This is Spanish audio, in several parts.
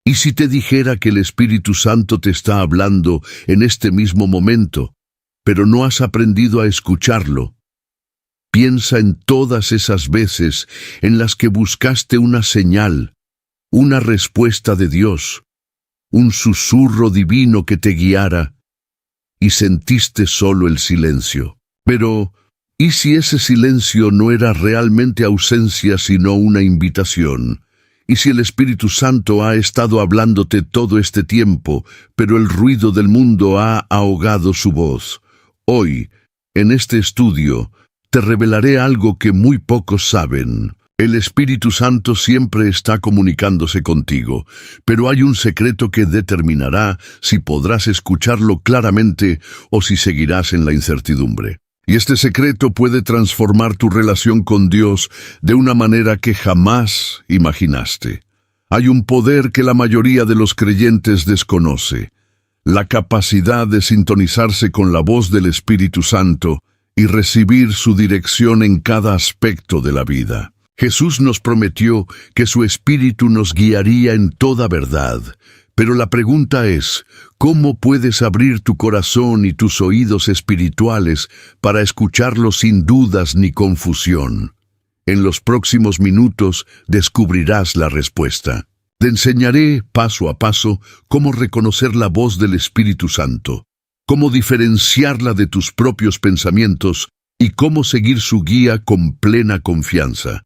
¿Y si te dijera que el Espíritu Santo te está hablando en este mismo momento, pero no has aprendido a escucharlo? Piensa en todas esas veces en las que buscaste una señal, una respuesta de Dios, un susurro divino que te guiara, y sentiste solo el silencio. Pero, ¿y si ese silencio no era realmente ausencia sino una invitación? ¿Y si el Espíritu Santo ha estado hablándote todo este tiempo, pero el ruido del mundo ha ahogado su voz? Hoy, en este estudio, te revelaré algo que muy pocos saben. El Espíritu Santo siempre está comunicándose contigo, pero hay un secreto que determinará si podrás escucharlo claramente o si seguirás en la incertidumbre. Y este secreto puede transformar tu relación con Dios de una manera que jamás imaginaste. Hay un poder que la mayoría de los creyentes desconoce: la capacidad de sintonizarse con la voz del Espíritu Santo y recibir su dirección en cada aspecto de la vida. Jesús nos prometió que su Espíritu nos guiaría en toda verdad. Pero la pregunta es, ¿cómo puedes abrir tu corazón y tus oídos espirituales para escucharlo sin dudas ni confusión? En los próximos minutos descubrirás la respuesta. Te enseñaré paso a paso cómo reconocer la voz del Espíritu Santo, cómo diferenciarla de tus propios pensamientos y cómo seguir su guía con plena confianza.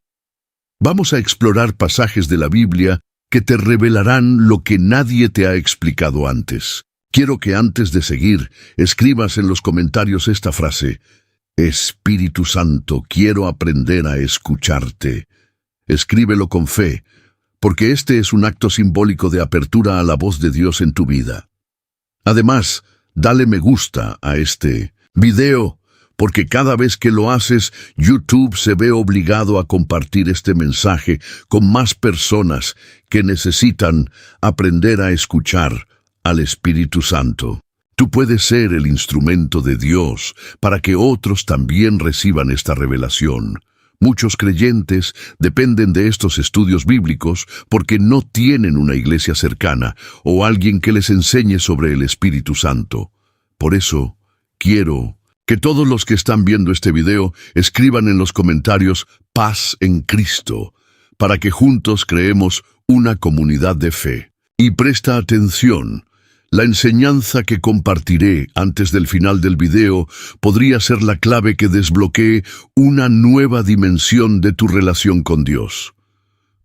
Vamos a explorar pasajes de la Biblia que te revelarán lo que nadie te ha explicado antes. Quiero que antes de seguir, escribas en los comentarios esta frase: Espíritu Santo, quiero aprender a escucharte. Escríbelo con fe, porque este es un acto simbólico de apertura a la voz de Dios en tu vida. Además, dale me gusta a este video, porque cada vez que lo haces, YouTube se ve obligado a compartir este mensaje con más personas que necesitan aprender a escuchar al Espíritu Santo. Tú puedes ser el instrumento de Dios para que otros también reciban esta revelación. Muchos creyentes dependen de estos estudios bíblicos porque no tienen una iglesia cercana o alguien que les enseñe sobre el Espíritu Santo. Por eso, quiero que todos los que están viendo este video escriban en los comentarios "Paz en Cristo", para que juntos creemos una comunidad de fe. Y presta atención, la enseñanza que compartiré antes del final del video podría ser la clave que desbloquee una nueva dimensión de tu relación con Dios.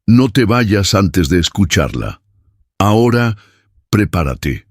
No te vayas antes de escucharla. Ahora, prepárate.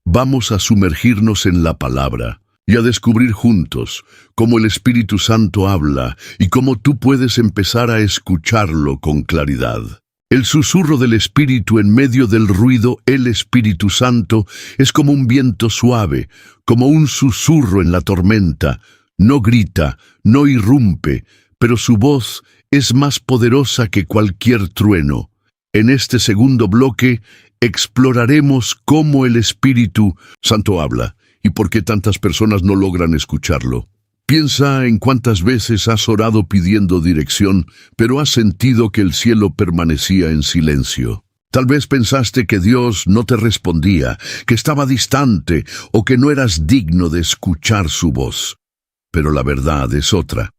Vamos a sumergirnos en la palabra y a descubrir juntos cómo el Espíritu Santo habla y cómo tú puedes empezar a escucharlo con claridad. El susurro del Espíritu en medio del ruido, el Espíritu Santo, es como un viento suave, como un susurro en la tormenta. No grita, no irrumpe, pero su voz es más poderosa que cualquier trueno. En este segundo bloque exploraremos cómo el Espíritu Santo habla y por qué tantas personas no logran escucharlo. Piensa en cuántas veces has orado pidiendo dirección, pero has sentido que el cielo permanecía en silencio. Tal vez pensaste que Dios no te respondía, que estaba distante o que no eras digno de escuchar su voz. Pero la verdad es otra.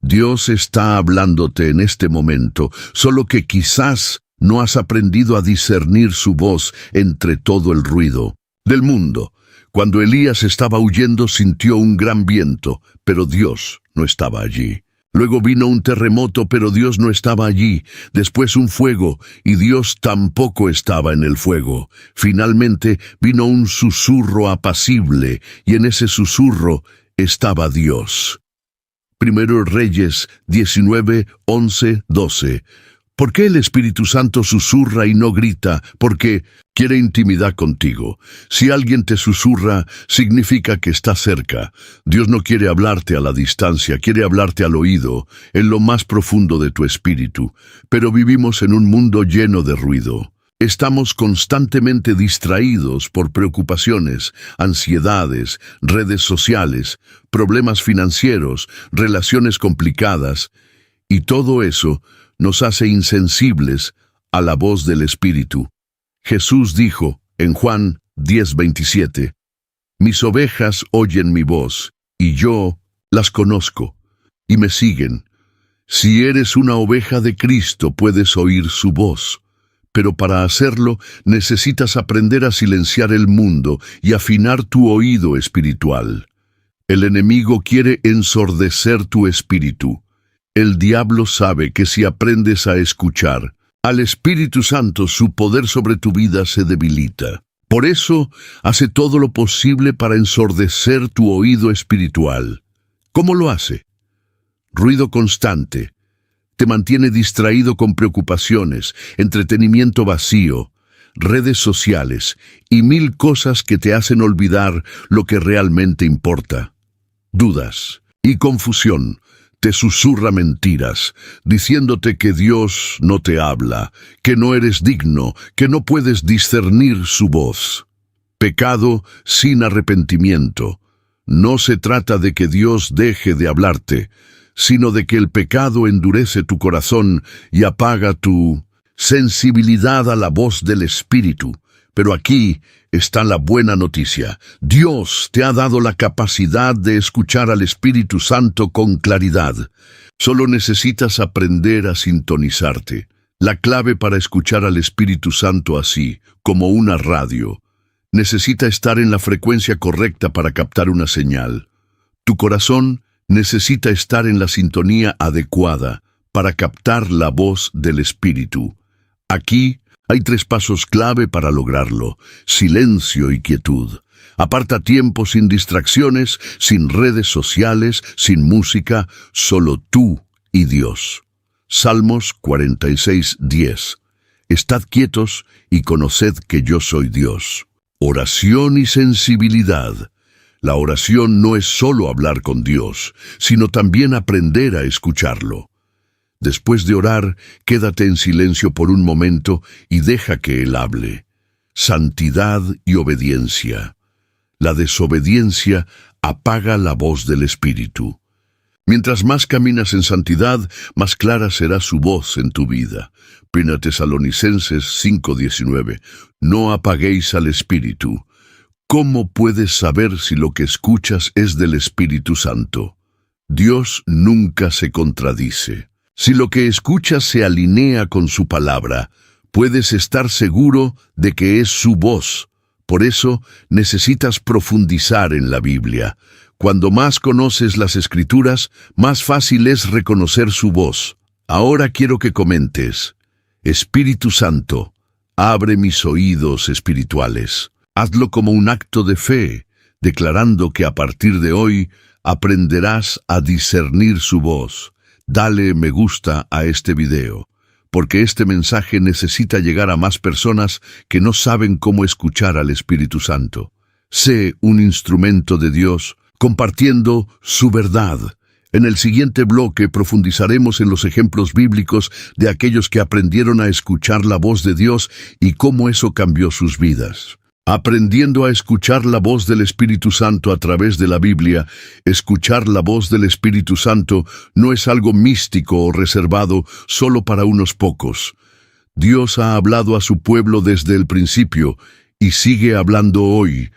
Dios está hablándote en este momento, solo que quizás no has aprendido a discernir su voz entre todo el ruido del mundo. Cuando Elías estaba huyendo, sintió un gran viento, pero Dios no estaba allí. Luego vino un terremoto, pero Dios no estaba allí. Después un fuego, y Dios tampoco estaba en el fuego. Finalmente vino un susurro apacible, y en ese susurro estaba Dios. Primero Reyes 19, 11, 12. ¿Por qué el Espíritu Santo susurra y no grita? Porque quiere intimidad contigo. Si alguien te susurra, significa que está cerca. Dios no quiere hablarte a la distancia, quiere hablarte al oído, en lo más profundo de tu espíritu. Pero vivimos en un mundo lleno de ruido. Estamos constantemente distraídos por preocupaciones, ansiedades, redes sociales, problemas financieros, relaciones complicadas, y todo eso nos hace insensibles a la voz del Espíritu. Jesús dijo en Juan 10:27, Mis ovejas oyen mi voz, y yo las conozco, y me siguen. Si eres una oveja de Cristo, puedes oír su voz. Pero para hacerlo, necesitas aprender a silenciar el mundo y afinar tu oído espiritual. El enemigo quiere ensordecer tu espíritu. El diablo sabe que si aprendes a escuchar al Espíritu Santo, su poder sobre tu vida se debilita. Por eso, hace todo lo posible para ensordecer tu oído espiritual. ¿Cómo lo hace? Ruido constante. Te mantiene distraído con preocupaciones, entretenimiento vacío, redes sociales y 1000 cosas que te hacen olvidar lo que realmente importa. Dudas y confusión. Te susurra mentiras, diciéndote que Dios no te habla, que no eres digno, que no puedes discernir su voz. Pecado sin arrepentimiento. No se trata de que Dios deje de hablarte, sino de que el pecado endurece tu corazón y apaga tu sensibilidad a la voz del Espíritu. Pero aquí está la buena noticia. Dios te ha dado la capacidad de escuchar al Espíritu Santo con claridad. Solo necesitas aprender a sintonizarte. La clave para escuchar al Espíritu Santo así, como una radio, necesita estar en la frecuencia correcta para captar una señal. Tu corazón necesita estar en la sintonía adecuada para captar la voz del Espíritu. Aquí hay 3 pasos clave para lograrlo: silencio y quietud. Aparta tiempo sin distracciones, sin redes sociales, sin música, solo tú y Dios. Salmos 46:10. Estad quietos y conoced que yo soy Dios. Oración y sensibilidad. La oración no es solo hablar con Dios, sino también aprender a escucharlo. Después de orar, quédate en silencio por un momento y deja que Él hable. Santidad y obediencia. La desobediencia apaga la voz del Espíritu. Mientras más caminas en santidad, más clara será su voz en tu vida. 1 Tesalonicenses 5:19. No apaguéis al Espíritu. ¿Cómo puedes saber si lo que escuchas es del Espíritu Santo? Dios nunca se contradice. Si lo que escuchas se alinea con su palabra, puedes estar seguro de que es su voz. Por eso necesitas profundizar en la Biblia. Cuando más conoces las Escrituras, más fácil es reconocer su voz. Ahora quiero que comentes: Espíritu Santo, abre mis oídos espirituales. Hazlo como un acto de fe, declarando que a partir de hoy aprenderás a discernir su voz. Dale me gusta a este video, porque este mensaje necesita llegar a más personas que no saben cómo escuchar al Espíritu Santo. Sé un instrumento de Dios, compartiendo su verdad. En el siguiente bloque profundizaremos en los ejemplos bíblicos de aquellos que aprendieron a escuchar la voz de Dios y cómo eso cambió sus vidas. Aprendiendo a escuchar la voz del Espíritu Santo a través de la Biblia, escuchar la voz del Espíritu Santo no es algo místico o reservado solo para unos pocos. Dios ha hablado a su pueblo desde el principio y sigue hablando hoy.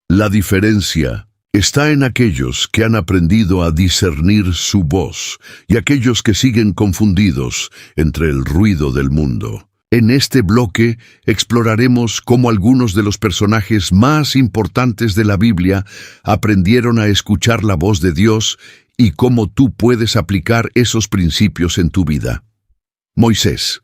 La diferencia está en aquellos que han aprendido a discernir su voz y aquellos que siguen confundidos entre el ruido del mundo. En este bloque exploraremos cómo algunos de los personajes más importantes de la Biblia aprendieron a escuchar la voz de Dios y cómo tú puedes aplicar esos principios en tu vida. Moisés.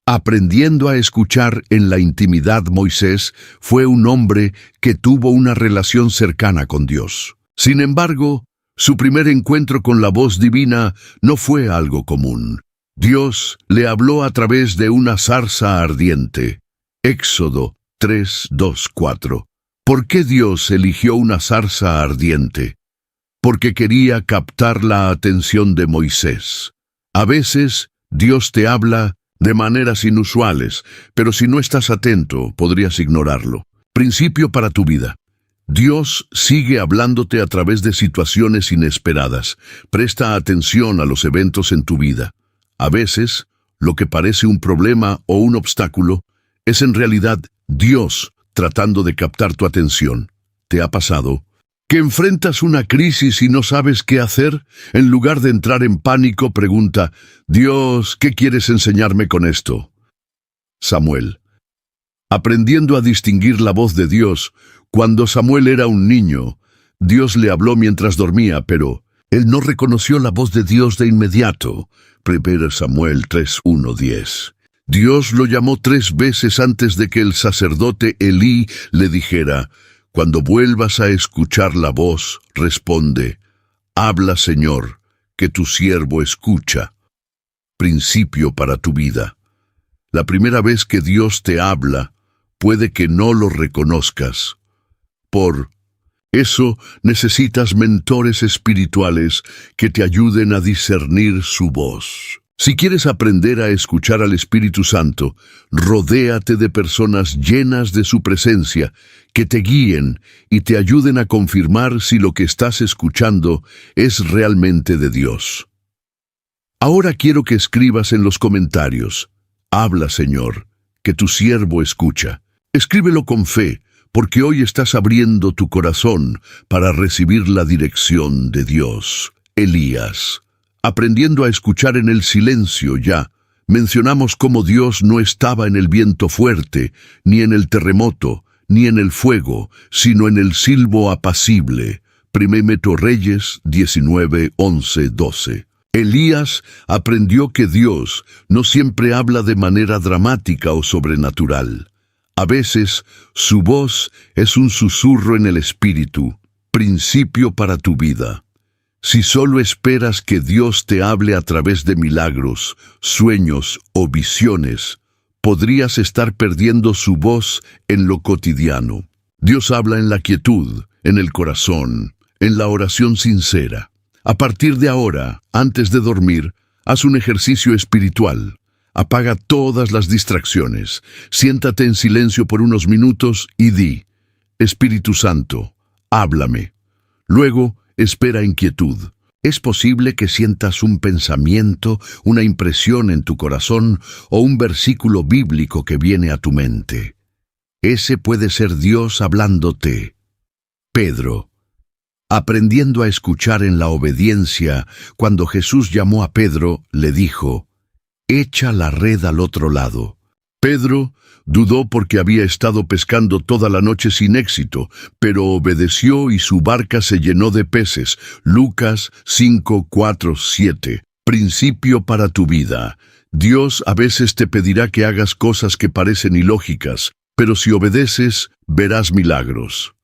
Aprendiendo a escuchar en la intimidad, Moisés fue un hombre que tuvo una relación cercana con Dios. Sin embargo, su primer encuentro con la voz divina no fue algo común. Dios le habló a través de una zarza ardiente. Éxodo 3:2-4. ¿Por qué Dios eligió una zarza ardiente? Porque quería captar la atención de Moisés. A veces, Dios te habla de maneras inusuales, pero si no estás atento, podrías ignorarlo. Principio para tu vida. Dios sigue hablándote a través de situaciones inesperadas. Presta atención a los eventos en tu vida. A veces, lo que parece un problema o un obstáculo Es en realidad Dios tratando de captar tu atención. ¿Te ha pasado que enfrentas una crisis y no sabes qué hacer? En lugar de entrar en pánico, pregunta: Dios, ¿qué quieres enseñarme con esto? Samuel. Aprendiendo a distinguir la voz de Dios, cuando Samuel era un niño, Dios le habló mientras dormía, pero él no reconoció la voz de Dios de inmediato. 1 Samuel 3:1-10. Dios lo llamó 3 veces antes de que el sacerdote Elí le dijera: cuando vuelvas a escuchar la voz, responde: habla, Señor, que tu siervo escucha. Principio para tu vida. La primera vez que Dios te habla, puede que no lo reconozcas. Por eso necesitas mentores espirituales que te ayuden a discernir su voz. Si quieres aprender a escuchar al Espíritu Santo, rodéate de personas llenas de su presencia, que te guíen y te ayuden a confirmar si lo que estás escuchando es realmente de Dios. Ahora quiero que escribas en los comentarios: habla, Señor, que tu siervo escucha. Escríbelo con fe, porque hoy estás abriendo tu corazón para recibir la dirección de Dios. Elías. Aprendiendo a escuchar en el silencio ya, mencionamos cómo Dios no estaba en el viento fuerte, ni en el terremoto, ni en el fuego, sino en el silbo apacible. 1 Reyes 19:11-12. Elías aprendió que Dios no siempre habla de manera dramática o sobrenatural. A veces, su voz es un susurro en el espíritu. Principio para tu vida. Si solo esperas que Dios te hable a través de milagros, sueños o visiones, podrías estar perdiendo su voz en lo cotidiano. Dios habla en la quietud, en el corazón, en la oración sincera. A partir de ahora, antes de dormir, haz un ejercicio espiritual. Apaga todas las distracciones. Siéntate en silencio por unos minutos y di: Espíritu Santo, háblame. Luego, espera en quietud. Es posible que sientas un pensamiento, una impresión en tu corazón o un versículo bíblico que viene a tu mente. Ese puede ser Dios hablándote. Pedro. Aprendiendo a escuchar en la obediencia, cuando Jesús llamó a Pedro, le dijo: echa la red al otro lado. Pedro dudó porque había estado pescando toda la noche sin éxito, pero obedeció y su barca se llenó de peces. Lucas 5:4-7. Principio para tu vida. Dios a veces te pedirá que hagas cosas que parecen ilógicas, pero si obedeces, verás milagros.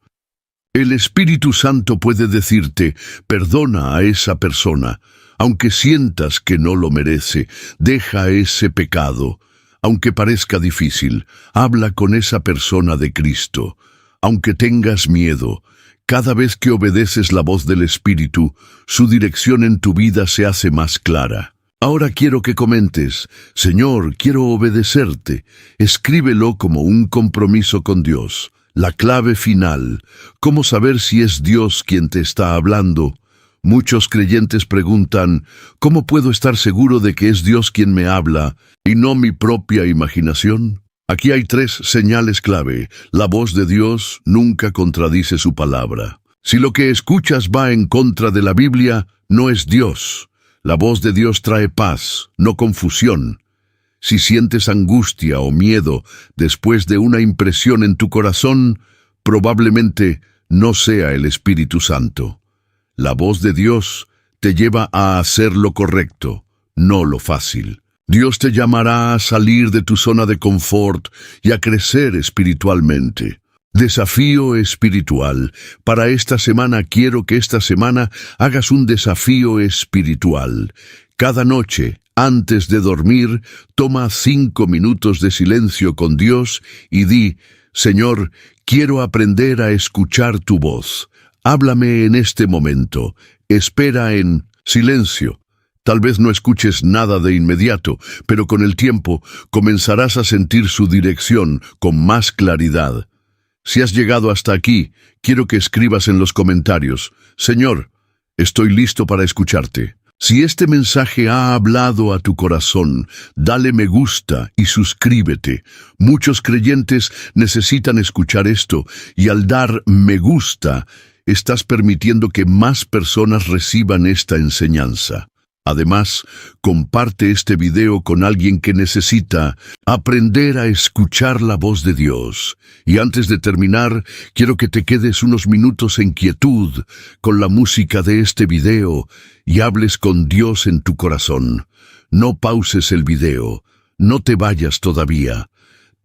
El Espíritu Santo puede decirte: perdona a esa persona, aunque sientas que no lo merece. Deja ese pecado. Aunque parezca difícil, habla con esa persona de Cristo. Aunque tengas miedo, cada vez que obedeces la voz del Espíritu, su dirección en tu vida se hace más clara. Ahora quiero que comentes: Señor, quiero obedecerte. Escríbelo como un compromiso con Dios. La clave final: ¿cómo saber si es Dios quien te está hablando? Muchos creyentes preguntan: ¿cómo puedo estar seguro de que es Dios quien me habla y no mi propia imaginación? Aquí hay 3 señales clave. La voz de Dios nunca contradice su palabra. Si lo que escuchas va en contra de la Biblia, no es Dios. La voz de Dios trae paz, no confusión. Si sientes angustia o miedo después de una impresión en tu corazón, probablemente no sea el Espíritu Santo. La voz de Dios te lleva a hacer lo correcto, no lo fácil. Dios te llamará a salir de tu zona de confort y a crecer espiritualmente. Desafío espiritual. Para esta semana quiero que esta semana hagas un desafío espiritual. Cada noche, antes de dormir, toma 5 minutos de silencio con Dios y di: Señor, quiero aprender a escuchar tu voz. Háblame en este momento. Espera en silencio. Tal vez no escuches nada de inmediato, pero con el tiempo comenzarás a sentir su dirección con más claridad. Si has llegado hasta aquí, quiero que escribas en los comentarios: Señor, estoy listo para escucharte. Si este mensaje ha hablado a tu corazón, dale me gusta y suscríbete. Muchos creyentes necesitan escuchar esto, y al dar me gusta, estás permitiendo que más personas reciban esta enseñanza. Además, comparte este video con alguien que necesita aprender a escuchar la voz de Dios. Y antes de terminar, quiero que te quedes unos minutos en quietud con la música de este video y hables con Dios en tu corazón. No pauses el video, no te vayas todavía.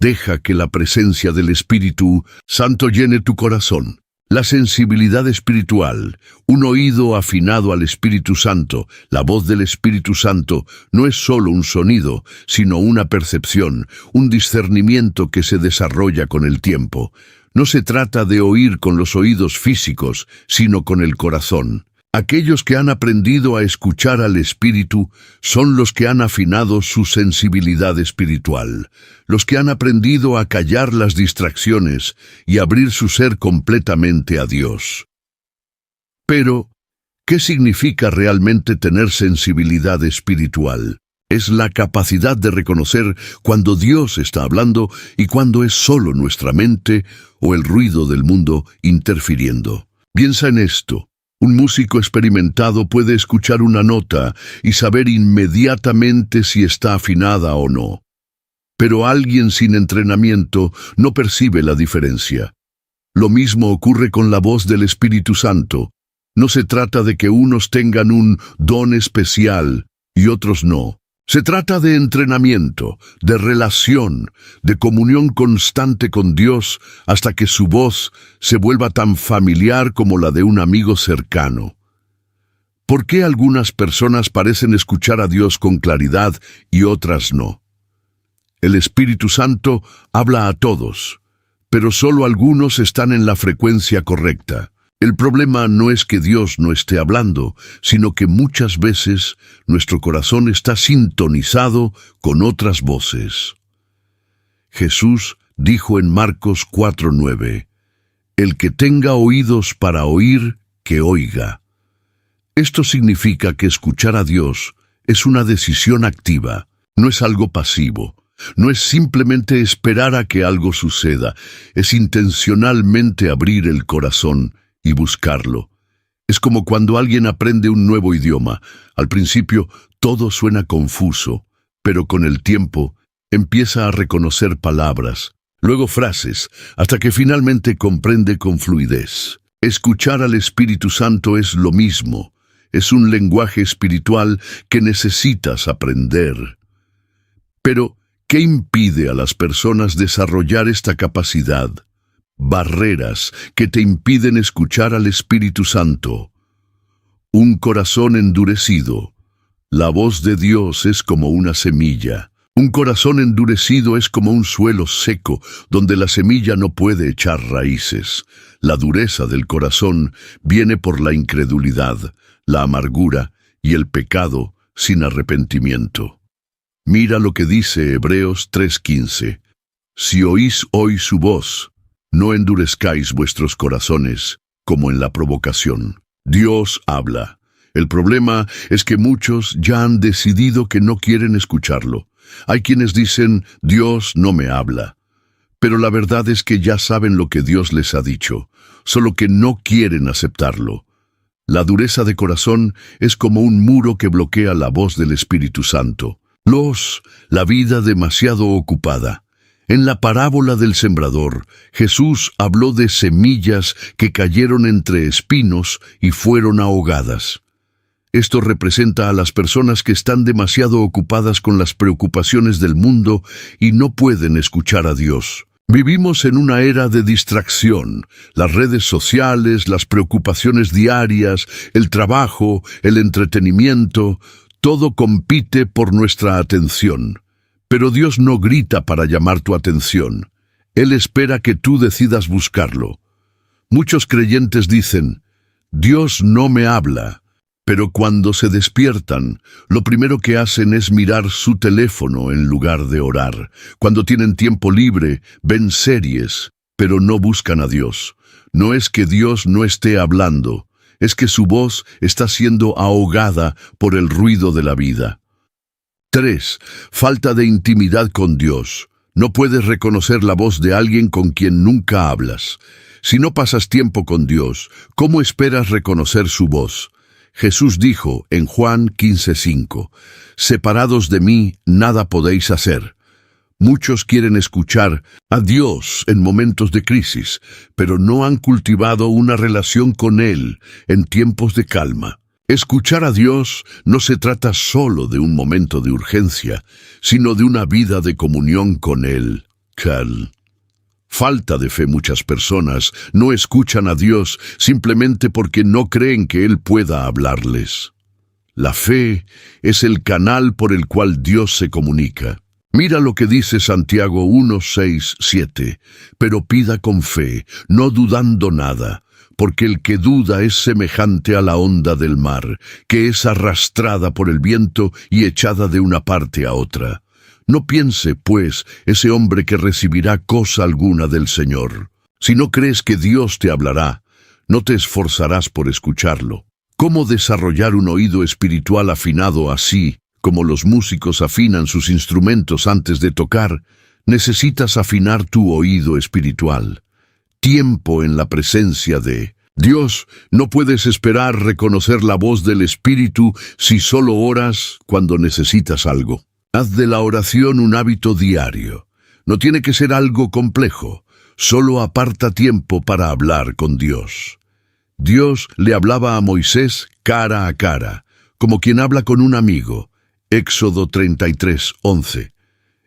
Deja que la presencia del Espíritu Santo llene tu corazón. La sensibilidad espiritual, un oído afinado al Espíritu Santo, la voz del Espíritu Santo, no es solo un sonido, sino una percepción, un discernimiento que se desarrolla con el tiempo. No se trata de oír con los oídos físicos, sino con el corazón. Aquellos que han aprendido a escuchar al Espíritu son los que han afinado su sensibilidad espiritual, los que han aprendido a callar las distracciones y abrir su ser completamente a Dios. Pero, ¿qué significa realmente tener sensibilidad espiritual? Es la capacidad de reconocer cuando Dios está hablando y cuando es solo nuestra mente o el ruido del mundo interfiriendo. Piensa en esto. Un músico experimentado puede escuchar una nota y saber inmediatamente si está afinada o no. Pero alguien sin entrenamiento no percibe la diferencia. Lo mismo ocurre con la voz del Espíritu Santo. No se trata de que unos tengan un don especial y otros no. Se trata de entrenamiento, de relación, de comunión constante con Dios hasta que su voz se vuelva tan familiar como la de un amigo cercano. ¿Por qué algunas personas parecen escuchar a Dios con claridad y otras no? El Espíritu Santo habla a todos, pero solo algunos están en la frecuencia correcta. El problema no es que Dios no esté hablando, sino que muchas veces nuestro corazón está sintonizado con otras voces. Jesús dijo en Marcos 4:9, «El que tenga oídos para oír, que oiga». Esto significa que escuchar a Dios es una decisión activa, no es algo pasivo. No es simplemente esperar a que algo suceda, es intencionalmente abrir el corazón y buscarlo. Es como cuando alguien aprende un nuevo idioma. Al principio todo suena confuso, pero con el tiempo empieza a reconocer palabras, luego frases, hasta que finalmente comprende con fluidez. Escuchar al Espíritu Santo es lo mismo. Es un lenguaje espiritual que necesitas aprender. Pero, ¿qué impide a las personas desarrollar esta capacidad? Barreras que te impiden escuchar al Espíritu Santo. Un corazón endurecido. La voz de Dios es como una semilla. Un corazón endurecido es como un suelo seco, donde la semilla no puede echar raíces. La dureza del corazón viene por la incredulidad, la amargura y el pecado sin arrepentimiento. Mira lo que dice Hebreos 3:15. Si oís hoy su voz, no endurezcáis vuestros corazones, como en la provocación. Dios habla. El problema es que muchos ya han decidido que no quieren escucharlo. Hay quienes dicen, Dios no me habla. Pero la verdad es que ya saben lo que Dios les ha dicho, solo que no quieren aceptarlo. La dureza de corazón es como un muro que bloquea la voz del Espíritu Santo. La vida demasiado ocupada. En la parábola del sembrador, Jesús habló de semillas que cayeron entre espinos y fueron ahogadas. Esto representa a las personas que están demasiado ocupadas con las preocupaciones del mundo y no pueden escuchar a Dios. Vivimos en una era de distracción. Las redes sociales, las preocupaciones diarias, el trabajo, el entretenimiento, todo compite por nuestra atención. Pero Dios no grita para llamar tu atención. Él espera que tú decidas buscarlo. Muchos creyentes dicen, Dios no me habla. Pero cuando se despiertan, lo primero que hacen es mirar su teléfono en lugar de orar. Cuando tienen tiempo libre, ven series, pero no buscan a Dios. No es que Dios no esté hablando, es que su voz está siendo ahogada por el ruido de la vida. 3. Falta de intimidad con Dios. No puedes reconocer la voz de alguien con quien nunca hablas. Si no pasas tiempo con Dios, ¿cómo esperas reconocer su voz? Jesús dijo en Juan 15:5, «Separados de mí, nada podéis hacer». Muchos quieren escuchar a Dios en momentos de crisis, pero no han cultivado una relación con Él en tiempos de calma. Escuchar a Dios no se trata solo de un momento de urgencia, sino de una vida de comunión con Él. Falta de fe. Muchas personas no escuchan a Dios simplemente porque no creen que Él pueda hablarles. La fe es el canal por el cual Dios se comunica. Mira lo que dice Santiago 1:6-7, «Pero pida con fe, no dudando nada, porque el que duda es semejante a la onda del mar, que es arrastrada por el viento y echada de una parte a otra. No piense, pues, ese hombre que recibirá cosa alguna del Señor. Si no crees que Dios te hablará, no te esforzarás por escucharlo». ¿Cómo desarrollar un oído espiritual afinado así? Como los músicos afinan sus instrumentos antes de tocar, necesitas afinar tu oído espiritual. Tiempo en la presencia de Dios. No puedes esperar reconocer la voz del Espíritu si solo oras cuando necesitas algo. Haz de la oración un hábito diario. No tiene que ser algo complejo. Solo aparta tiempo para hablar con Dios. Dios le hablaba a Moisés cara a cara, como quien habla con un amigo. Éxodo 33:11.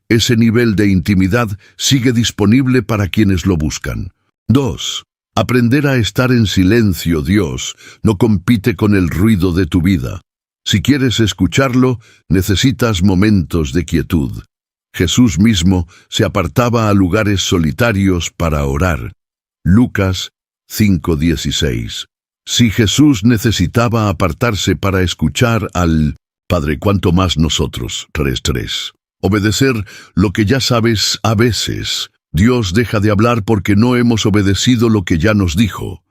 Ese nivel de intimidad sigue disponible para quienes lo buscan. 2. Aprender a estar en silencio. Dios no compite con el ruido de tu vida. Si quieres escucharlo, necesitas momentos de quietud. Jesús mismo se apartaba a lugares solitarios para orar. Lucas 5:16. Si Jesús necesitaba apartarse para escuchar al Padre, cuánto más nosotros. 3:3. Obedecer lo que ya sabes. A veces, Dios deja de hablar porque no hemos obedecido lo que ya nos dijo.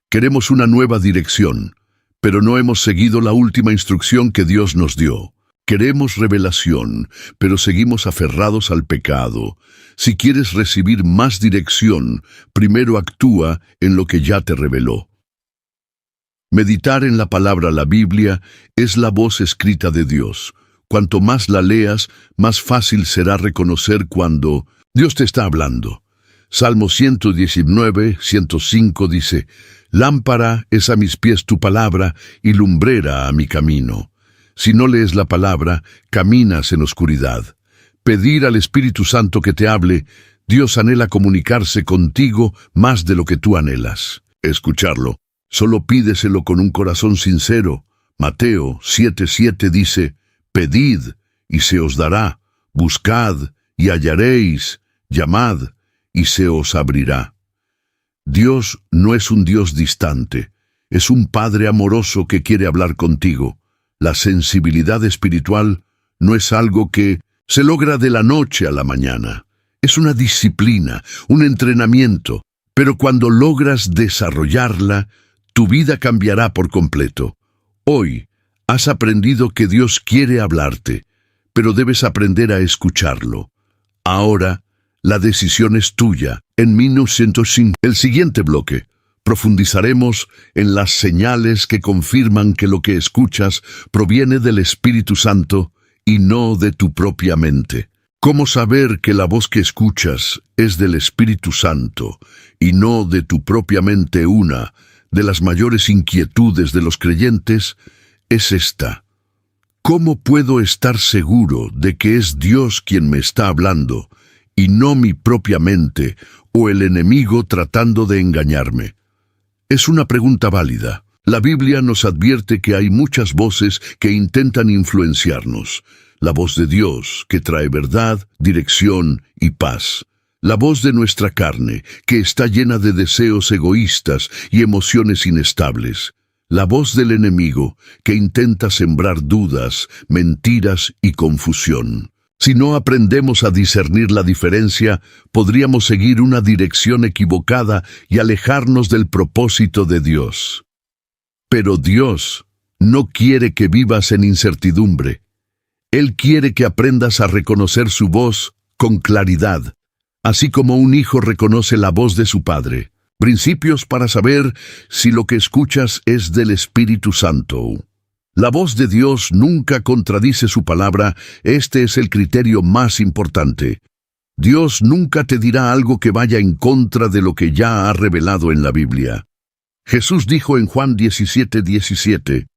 Queremos una nueva dirección, pero no hemos seguido la última instrucción que Dios nos dio. Queremos revelación, pero seguimos aferrados al pecado. Si quieres recibir más dirección, primero actúa en lo que ya te reveló. Meditar en la palabra. La Biblia es la voz escrita de Dios. Cuanto más la leas, más fácil será reconocer cuando Dios te está hablando. Salmo 119:105 dice, «Lámpara es a mis pies tu palabra y lumbrera a mi camino». Si no lees la palabra, caminas en oscuridad. Pedir al Espíritu Santo que te hable. Dios anhela comunicarse contigo más de lo que tú anhelas escucharlo. Solo pídeselo con un corazón sincero. Mateo 7:7 dice, «Pedid y se os dará, buscad y hallaréis, llamad y se os abrirá». Dios no es un Dios distante, es un Padre amoroso que quiere hablar contigo. La sensibilidad espiritual no es algo que se logra de la noche a la mañana. Es una disciplina, un entrenamiento, pero cuando logras desarrollarla, tu vida cambiará por completo. Hoy has aprendido que Dios quiere hablarte, pero debes aprender a escucharlo. Ahora, la decisión es tuya. En 1905, el siguiente bloque, profundizaremos en las señales que confirman que lo que escuchas proviene del Espíritu Santo y no de tu propia mente. ¿Cómo saber que la voz que escuchas es del Espíritu Santo y no de tu propia mente? Una de las mayores inquietudes de los creyentes es esta: ¿cómo puedo estar seguro de que es Dios quien me está hablando y no mi propia mente o el enemigo tratando de engañarme? Es una pregunta válida. La Biblia nos advierte que hay muchas voces que intentan influenciarnos. La voz de Dios, que trae verdad, dirección y paz. La voz de nuestra carne, que está llena de deseos egoístas y emociones inestables. La voz del enemigo, que intenta sembrar dudas, mentiras y confusión. Si no aprendemos a discernir la diferencia, podríamos seguir una dirección equivocada y alejarnos del propósito de Dios. Pero Dios no quiere que vivas en incertidumbre. Él quiere que aprendas a reconocer su voz con claridad, así como un hijo reconoce la voz de su padre. Principios para saber si lo que escuchas es del Espíritu Santo. La voz de Dios nunca contradice su palabra. Este es el criterio más importante. Dios nunca te dirá algo que vaya en contra de lo que ya ha revelado en la Biblia. Jesús dijo en Juan 17:17,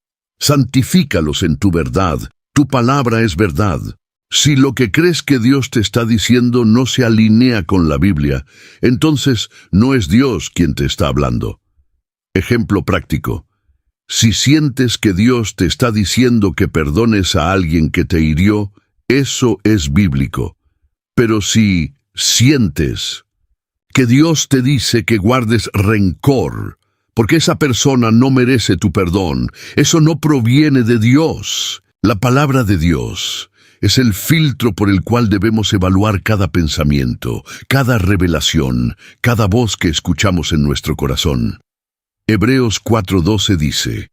«Santifícalos en tu verdad, tu palabra es verdad». Si lo que crees que Dios te está diciendo no se alinea con la Biblia, entonces no es Dios quien te está hablando. Ejemplo práctico. Si sientes que Dios te está diciendo que perdones a alguien que te hirió, eso es bíblico. Pero si sientes que Dios te dice que guardes rencor, porque esa persona no merece tu perdón, eso no proviene de Dios. La palabra de Dios es el filtro por el cual debemos evaluar cada pensamiento, cada revelación, cada voz que escuchamos en nuestro corazón. Hebreos 4:12 dice,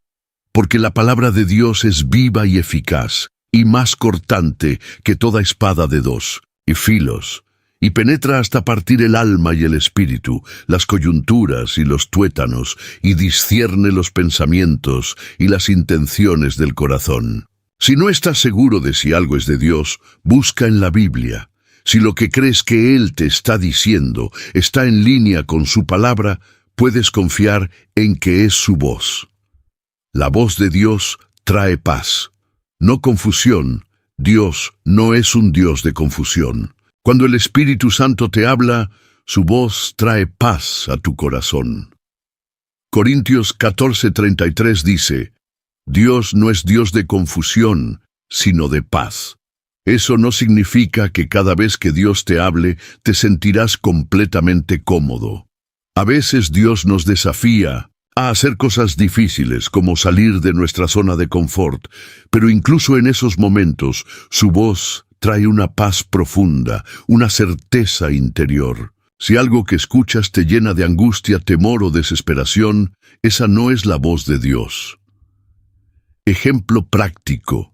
«Porque la palabra de Dios es viva y eficaz, y más cortante que toda espada de dos filos, y penetra hasta partir el alma y el espíritu, las coyunturas y los tuétanos, y discierne los pensamientos y las intenciones del corazón». Si no estás seguro de si algo es de Dios, busca en la Biblia. Si lo que crees que Él te está diciendo está en línea con su palabra, puedes confiar en que es su voz. La voz de Dios trae paz, no confusión. Dios no es un Dios de confusión. Cuando el Espíritu Santo te habla, su voz trae paz a tu corazón. Corintios 14:33 dice, Dios no es Dios de confusión, sino de paz. Eso no significa que cada vez que Dios te hable, te sentirás completamente cómodo. A veces Dios nos desafía a hacer cosas difíciles, como salir de nuestra zona de confort, pero incluso en esos momentos, su voz trae una paz profunda, una certeza interior. Si algo que escuchas te llena de angustia, temor o desesperación, esa no es la voz de Dios. Ejemplo práctico.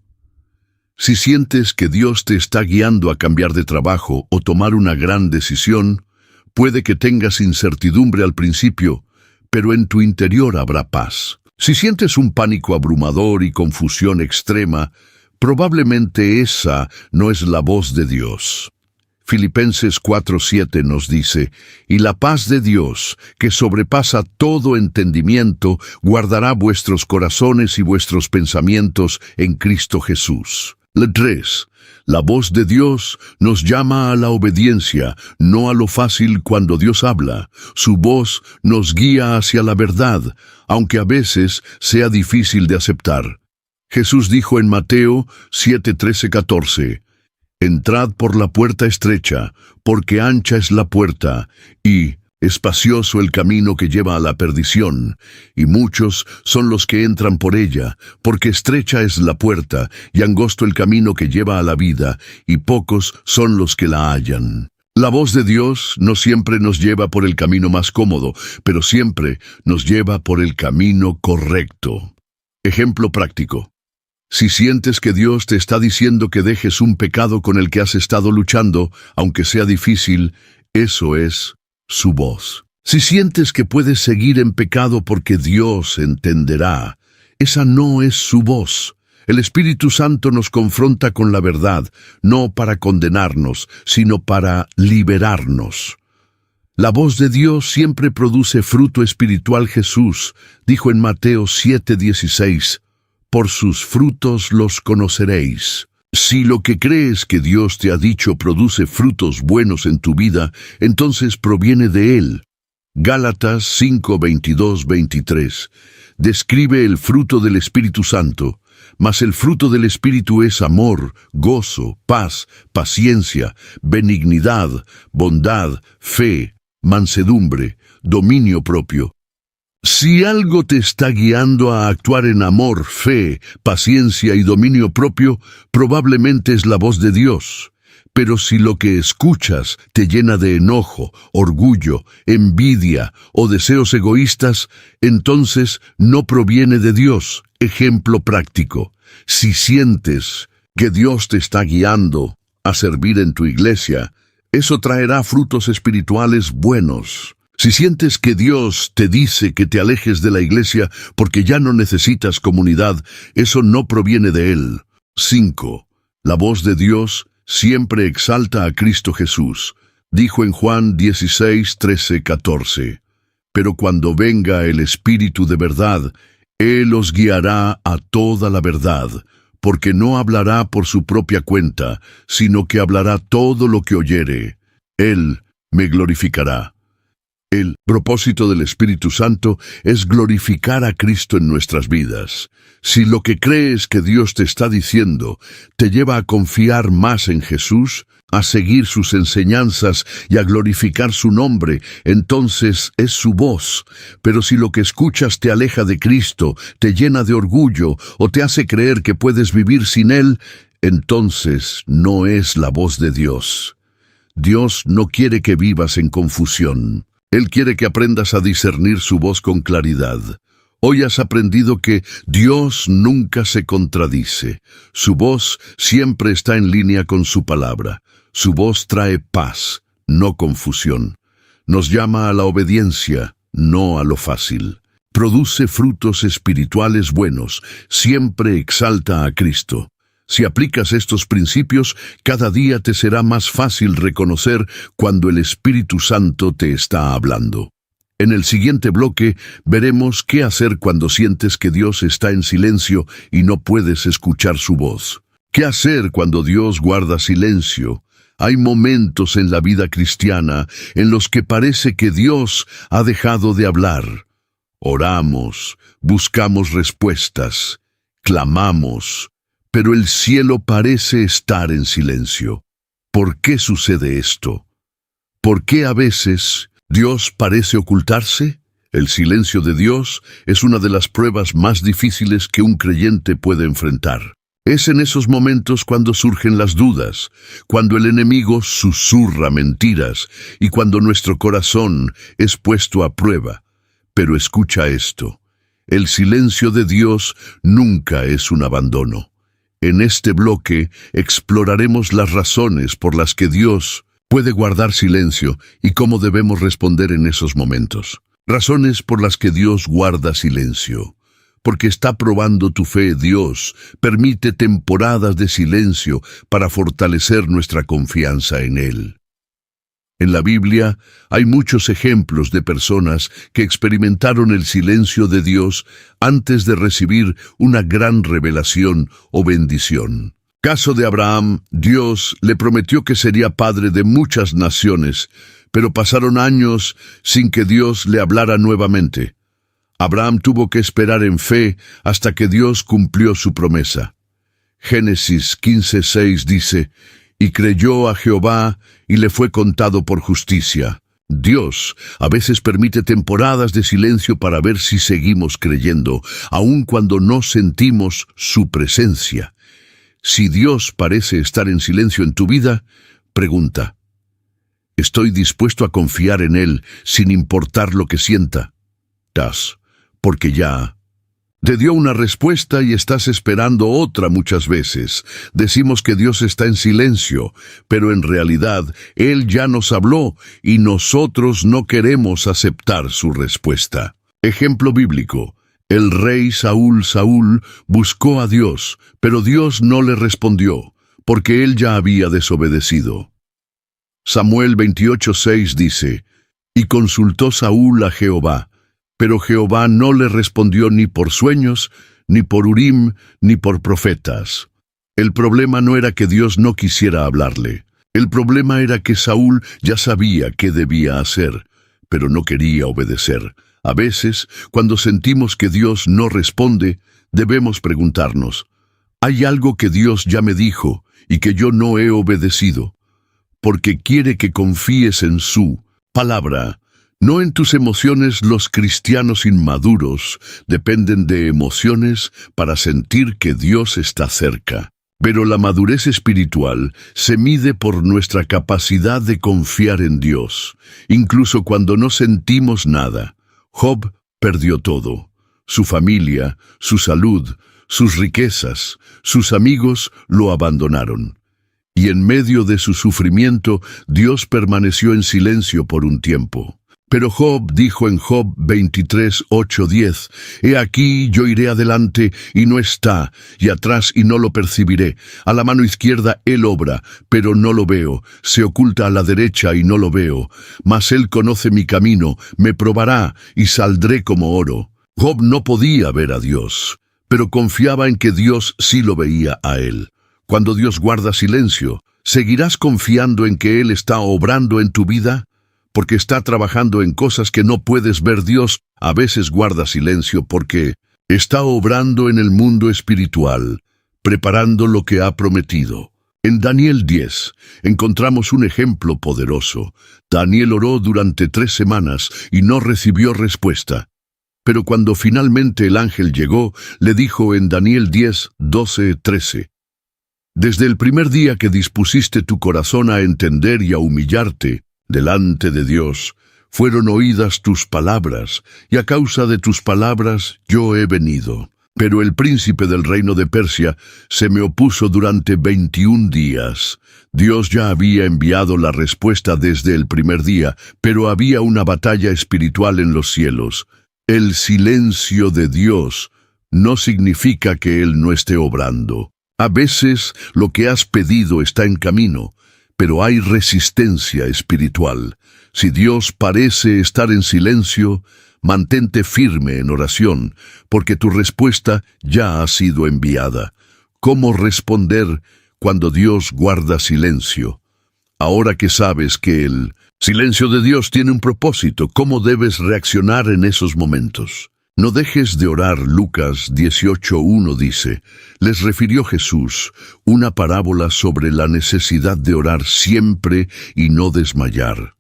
Si sientes que Dios te está guiando a cambiar de trabajo o tomar una gran decisión, puede que tengas incertidumbre al principio, pero en tu interior habrá paz. Si sientes un pánico abrumador y confusión extrema, probablemente esa no es la voz de Dios. Filipenses 4:7 nos dice, «Y la paz de Dios, que sobrepasa todo entendimiento, guardará vuestros corazones y vuestros pensamientos en Cristo Jesús». 3. La voz de Dios nos llama a la obediencia, no a lo fácil cuando Dios habla. Su voz nos guía hacia la verdad, aunque a veces sea difícil de aceptar. Jesús dijo en Mateo 7:13-14, «Entrad por la puerta estrecha, porque ancha es la puerta, y espacioso el camino que lleva a la perdición, y muchos son los que entran por ella, porque estrecha es la puerta, y angosto el camino que lleva a la vida, y pocos son los que la hallan». La voz de Dios no siempre nos lleva por el camino más cómodo, pero siempre nos lleva por el camino correcto. Ejemplo práctico. Si sientes que Dios te está diciendo que dejes un pecado con el que has estado luchando, aunque sea difícil, eso es su voz. Si sientes que puedes seguir en pecado porque Dios entenderá, esa no es su voz. El Espíritu Santo nos confronta con la verdad, no para condenarnos, sino para liberarnos. La voz de Dios siempre produce fruto espiritual. Jesús dijo en Mateo 7:16, «Por sus frutos los conoceréis». Si lo que crees que Dios te ha dicho produce frutos buenos en tu vida, entonces proviene de Él. Gálatas 5:22-23 describe el fruto del Espíritu Santo, mas el fruto del Espíritu es amor, gozo, paz, paciencia, benignidad, bondad, fe, mansedumbre, dominio propio. Si algo te está guiando a actuar en amor, fe, paciencia y dominio propio, probablemente es la voz de Dios. Pero si lo que escuchas te llena de enojo, orgullo, envidia o deseos egoístas, entonces no proviene de Dios. Ejemplo práctico. Si sientes que Dios te está guiando a servir en tu iglesia, eso traerá frutos espirituales buenos. Si sientes que Dios te dice que te alejes de la iglesia porque ya no necesitas comunidad, eso no proviene de Él. 5. La voz de Dios siempre exalta a Cristo Jesús. Dijo en Juan 16, 13, 14. Pero cuando venga el Espíritu de verdad, Él os guiará a toda la verdad, porque no hablará por su propia cuenta, sino que hablará todo lo que oyere. Él me glorificará. El propósito del Espíritu Santo es glorificar a Cristo en nuestras vidas. Si lo que crees que Dios te está diciendo te lleva a confiar más en Jesús, a seguir sus enseñanzas y a glorificar su nombre, entonces es su voz. Pero si lo que escuchas te aleja de Cristo, te llena de orgullo o te hace creer que puedes vivir sin Él, entonces no es la voz de Dios. Dios no quiere que vivas en confusión. Él quiere que aprendas a discernir su voz con claridad. Hoy has aprendido que Dios nunca se contradice. Su voz siempre está en línea con su palabra. Su voz trae paz, no confusión. Nos llama a la obediencia, no a lo fácil. Produce frutos espirituales buenos, siempre exalta a Cristo. Si aplicas estos principios, cada día te será más fácil reconocer cuando el Espíritu Santo te está hablando. En el siguiente bloque veremos qué hacer cuando sientes que Dios está en silencio y no puedes escuchar su voz. ¿Qué hacer cuando Dios guarda silencio? Hay momentos en la vida cristiana en los que parece que Dios ha dejado de hablar. Oramos, buscamos respuestas, clamamos, pero el cielo parece estar en silencio. ¿Por qué sucede esto? ¿Por qué a veces Dios parece ocultarse? El silencio de Dios es una de las pruebas más difíciles que un creyente puede enfrentar. Es en esos momentos cuando surgen las dudas, cuando el enemigo susurra mentiras y cuando nuestro corazón es puesto a prueba. Pero escucha esto: el silencio de Dios nunca es un abandono. En este bloque exploraremos las razones por las que Dios puede guardar silencio y cómo debemos responder en esos momentos. Razones por las que Dios guarda silencio. Porque está probando tu fe, Dios permite temporadas de silencio para fortalecer nuestra confianza en Él. En la Biblia hay muchos ejemplos de personas que experimentaron el silencio de Dios antes de recibir una gran revelación o bendición. Caso de Abraham, Dios le prometió que sería padre de muchas naciones, pero pasaron años sin que Dios le hablara nuevamente. Abraham tuvo que esperar en fe hasta que Dios cumplió su promesa. Génesis 15:6 dice: «Y creyó a Jehová, y le fue contado por justicia». Dios a veces permite temporadas de silencio para ver si seguimos creyendo, aun cuando no sentimos su presencia. Si Dios parece estar en silencio en tu vida, pregunta: ¿estoy dispuesto a confiar en Él sin importar lo que sienta? Porque ya te dio una respuesta y estás esperando otra muchas veces. Decimos que Dios está en silencio, pero en realidad Él ya nos habló y nosotros no queremos aceptar su respuesta. Ejemplo bíblico: el rey Saúl buscó a Dios, pero Dios no le respondió, porque él ya había desobedecido. Samuel 28:6 dice: «Y consultó Saúl a Jehová, pero Jehová no le respondió ni por sueños, ni por Urim, ni por profetas». El problema no era que Dios no quisiera hablarle. El problema era que Saúl ya sabía qué debía hacer, pero no quería obedecer. A veces, cuando sentimos que Dios no responde, debemos preguntarnos: ¿hay algo que Dios ya me dijo y que yo no he obedecido? Porque quiere que confíes en su palabra, no en tus emociones. Los cristianos inmaduros dependen de emociones para sentir que Dios está cerca. Pero la madurez espiritual se mide por nuestra capacidad de confiar en Dios, incluso cuando no sentimos nada. Job perdió todo: su familia, su salud, sus riquezas, sus amigos lo abandonaron. Y en medio de su sufrimiento, Dios permaneció en silencio por un tiempo. Pero Job dijo en Job 23, 8, 10, «He aquí yo iré adelante y no está, y atrás y no lo percibiré. A la mano izquierda él obra, pero no lo veo. Se oculta a la derecha y no lo veo. Mas él conoce mi camino, me probará y saldré como oro». Job no podía ver a Dios, pero confiaba en que Dios sí lo veía a él. Cuando Dios guarda silencio, ¿seguirás confiando en que Él está obrando en tu vida? Porque está trabajando en cosas que no puedes ver. Dios a veces guarda silencio porque está obrando en el mundo espiritual, preparando lo que ha prometido. En Daniel 10 encontramos un ejemplo poderoso. Daniel oró durante 3 semanas y no recibió respuesta. Pero cuando finalmente el ángel llegó, le dijo en Daniel 10, 12, 13, «Desde el primer día que dispusiste tu corazón a entender y a humillarte delante de Dios, fueron oídas tus palabras, y a causa de tus palabras yo he venido. Pero el príncipe del reino de Persia se me opuso durante 21 días. Dios ya había enviado la respuesta desde el primer día, pero había una batalla espiritual en los cielos. El silencio de Dios no significa que Él no esté obrando. A veces lo que has pedido está en camino, pero hay resistencia espiritual. Si Dios parece estar en silencio, mantente firme en oración, porque tu respuesta ya ha sido enviada. ¿Cómo responder cuando Dios guarda silencio? Ahora que sabes que el silencio de Dios tiene un propósito, ¿cómo debes reaccionar en esos momentos? No dejes de orar. Lucas 18:1 dice, les refirió Jesús una parábola sobre la necesidad de orar siempre y no desmayar.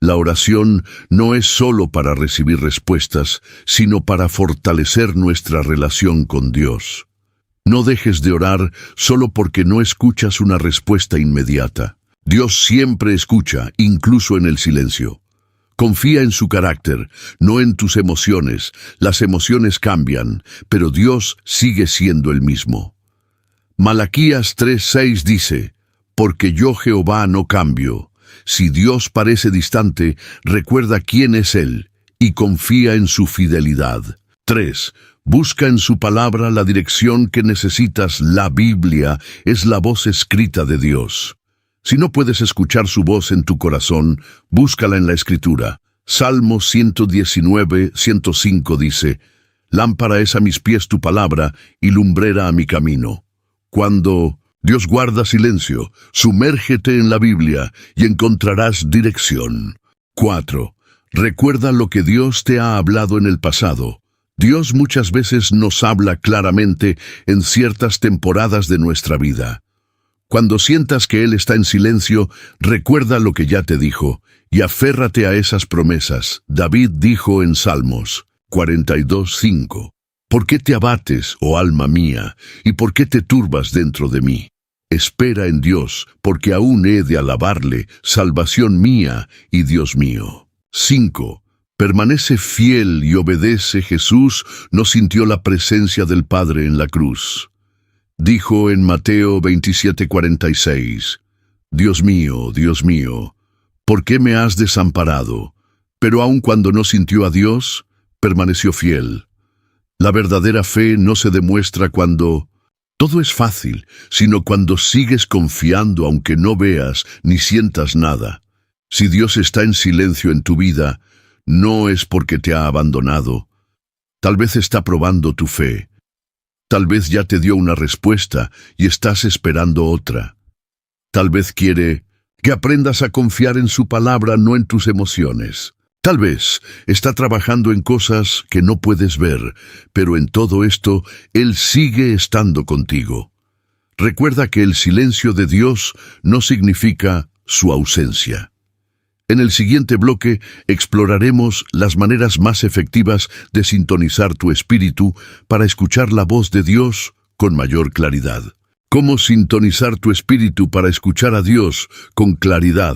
La oración no es solo para recibir respuestas, sino para fortalecer nuestra relación con Dios. No dejes de orar solo porque no escuchas una respuesta inmediata. Dios siempre escucha, incluso en el silencio. Confía en su carácter, no en tus emociones. Las emociones cambian, pero Dios sigue siendo el mismo. Malaquías 3:6 dice, porque yo Jehová no cambio. Si Dios parece distante, recuerda quién es Él y confía en su fidelidad. 3. Busca en su palabra la dirección que necesitas. La Biblia es la voz escrita de Dios. Si no puedes escuchar su voz en tu corazón, búscala en la Escritura. Salmo 119, 105 dice, lámpara es a mis pies tu palabra y lumbrera a mi camino. Cuando Dios guarda silencio, sumérgete en la Biblia y encontrarás dirección. 4. Recuerda lo que Dios te ha hablado en el pasado. Dios muchas veces nos habla claramente en ciertas temporadas de nuestra vida. Cuando sientas que Él está en silencio, recuerda lo que ya te dijo y aférrate a esas promesas. David dijo en Salmos 42:5, ¿por qué te abates, oh alma mía, y por qué te turbas dentro de mí? Espera en Dios, porque aún he de alabarle, salvación mía y Dios mío. 5. Permanece fiel y obedece. Jesús no sintió la presencia del Padre en la cruz. Dijo en Mateo 27:46, Dios mío, ¿por qué me has desamparado? Pero aun cuando no sintió a Dios, permaneció fiel. La verdadera fe no se demuestra cuando todo es fácil, sino cuando sigues confiando aunque no veas ni sientas nada. Si Dios está en silencio en tu vida, no es porque te ha abandonado. Tal vez está probando tu fe. Tal vez ya te dio una respuesta y estás esperando otra. Tal vez quiere que aprendas a confiar en su palabra, no en tus emociones. Tal vez está trabajando en cosas que no puedes ver, pero en todo esto, Él sigue estando contigo. Recuerda que el silencio de Dios no significa su ausencia. En el siguiente bloque exploraremos las maneras más efectivas de sintonizar tu espíritu para escuchar la voz de Dios con mayor claridad. ¿Cómo sintonizar tu espíritu para escuchar a Dios con claridad?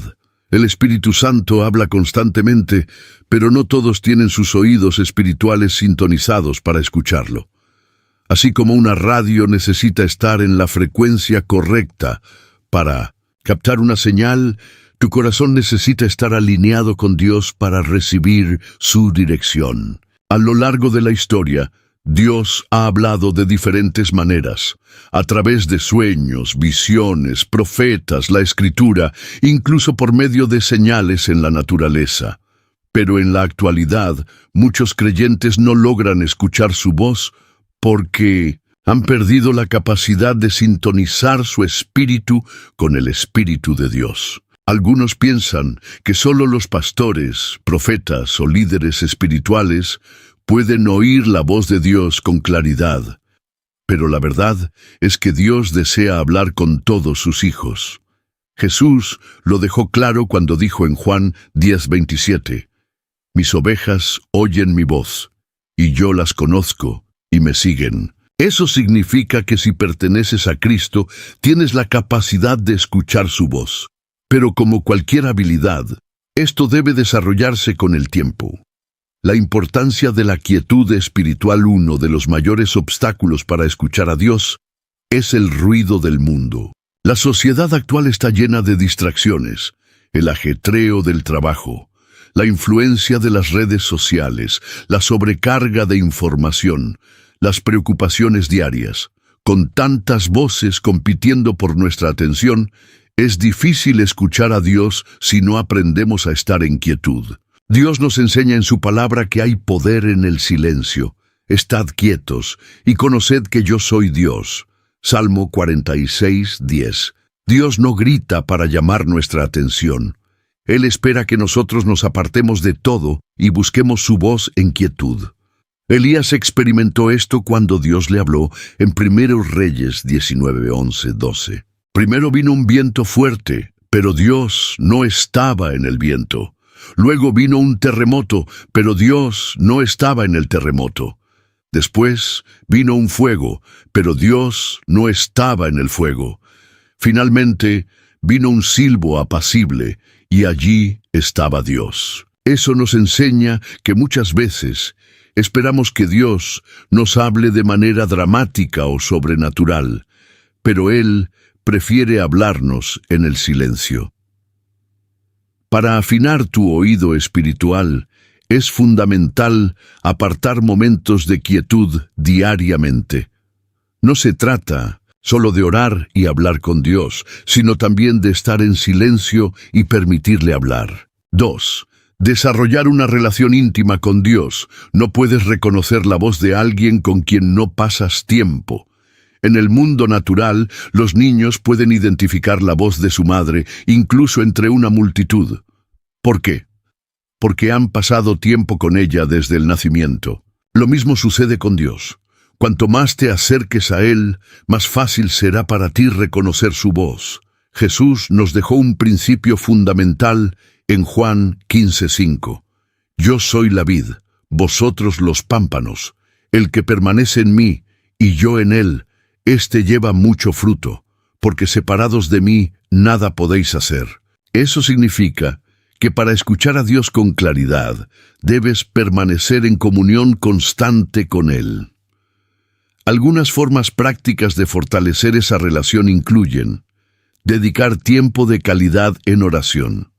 El Espíritu Santo habla constantemente, pero no todos tienen sus oídos espirituales sintonizados para escucharlo. Así como una radio necesita estar en la frecuencia correcta para captar una señal, tu corazón necesita estar alineado con Dios para recibir su dirección. A lo largo de la historia, Dios ha hablado de diferentes maneras, a través de sueños, visiones, profetas, la Escritura, incluso por medio de señales en la naturaleza. Pero en la actualidad, muchos creyentes no logran escuchar su voz porque han perdido la capacidad de sintonizar su espíritu con el Espíritu de Dios. Algunos piensan que solo los pastores, profetas o líderes espirituales pueden oír la voz de Dios con claridad, pero la verdad es que Dios desea hablar con todos sus hijos. Jesús lo dejó claro cuando dijo en Juan 10:27, «Mis ovejas oyen mi voz, y yo las conozco, y me siguen». Eso significa que si perteneces a Cristo, tienes la capacidad de escuchar su voz. Pero como cualquier habilidad, esto debe desarrollarse con el tiempo. La importancia de la quietud espiritual. Uno de los mayores obstáculos para escuchar a Dios es el ruido del mundo. La sociedad actual está llena de distracciones, el ajetreo del trabajo, la influencia de las redes sociales, la sobrecarga de información, las preocupaciones diarias. Con tantas voces compitiendo por nuestra atención, es difícil escuchar a Dios si no aprendemos a estar en quietud. Dios nos enseña en su palabra que hay poder en el silencio. Estad quietos y conoced que yo soy Dios. Salmo 46:10. Dios no grita para llamar nuestra atención. Él espera que nosotros nos apartemos de todo y busquemos su voz en quietud. Elías experimentó esto cuando Dios le habló en 1 Reyes 19:11-12. Primero vino un viento fuerte, pero Dios no estaba en el viento. Luego vino un terremoto, pero Dios no estaba en el terremoto. Después vino un fuego, pero Dios no estaba en el fuego. Finalmente vino un silbo apacible, y allí estaba Dios. Eso nos enseña que muchas veces esperamos que Dios nos hable de manera dramática o sobrenatural, pero Él prefiere hablarnos en el silencio. Para afinar tu oído espiritual, es fundamental apartar momentos de quietud diariamente. No se trata solo de orar y hablar con Dios, sino también de estar en silencio y permitirle hablar. 2. Desarrollar una relación íntima con Dios. No puedes reconocer la voz de alguien con quien no pasas tiempo. En el mundo natural, los niños pueden identificar la voz de su madre, incluso entre una multitud. ¿Por qué? Porque han pasado tiempo con ella desde el nacimiento. Lo mismo sucede con Dios. Cuanto más te acerques a Él, más fácil será para ti reconocer su voz. Jesús nos dejó un principio fundamental en Juan 15:5. Yo soy la vid, vosotros los pámpanos. El que permanece en mí y yo en él, éste lleva mucho fruto, porque separados de mí nada podéis hacer. Eso significa que para escuchar a Dios con claridad, debes permanecer en comunión constante con Él. Algunas formas prácticas de fortalecer esa relación incluyen dedicar tiempo de calidad en oración,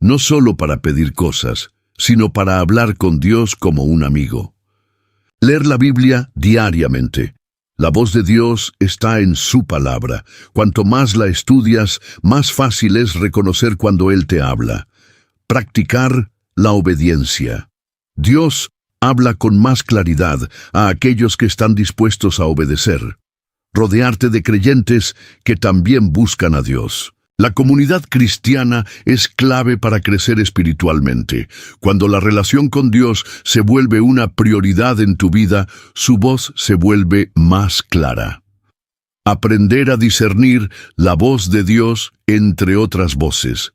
no solo para pedir cosas, sino para hablar con Dios como un amigo. Leer la Biblia diariamente. La voz de Dios está en su palabra. Cuanto más la estudias, más fácil es reconocer cuando Él te habla. Practicar la obediencia. Dios habla con más claridad a aquellos que están dispuestos a obedecer. Rodearte de creyentes que también buscan a Dios. La comunidad cristiana es clave para crecer espiritualmente. Cuando la relación con Dios se vuelve una prioridad en tu vida, su voz se vuelve más clara. Aprender a discernir la voz de Dios entre otras voces.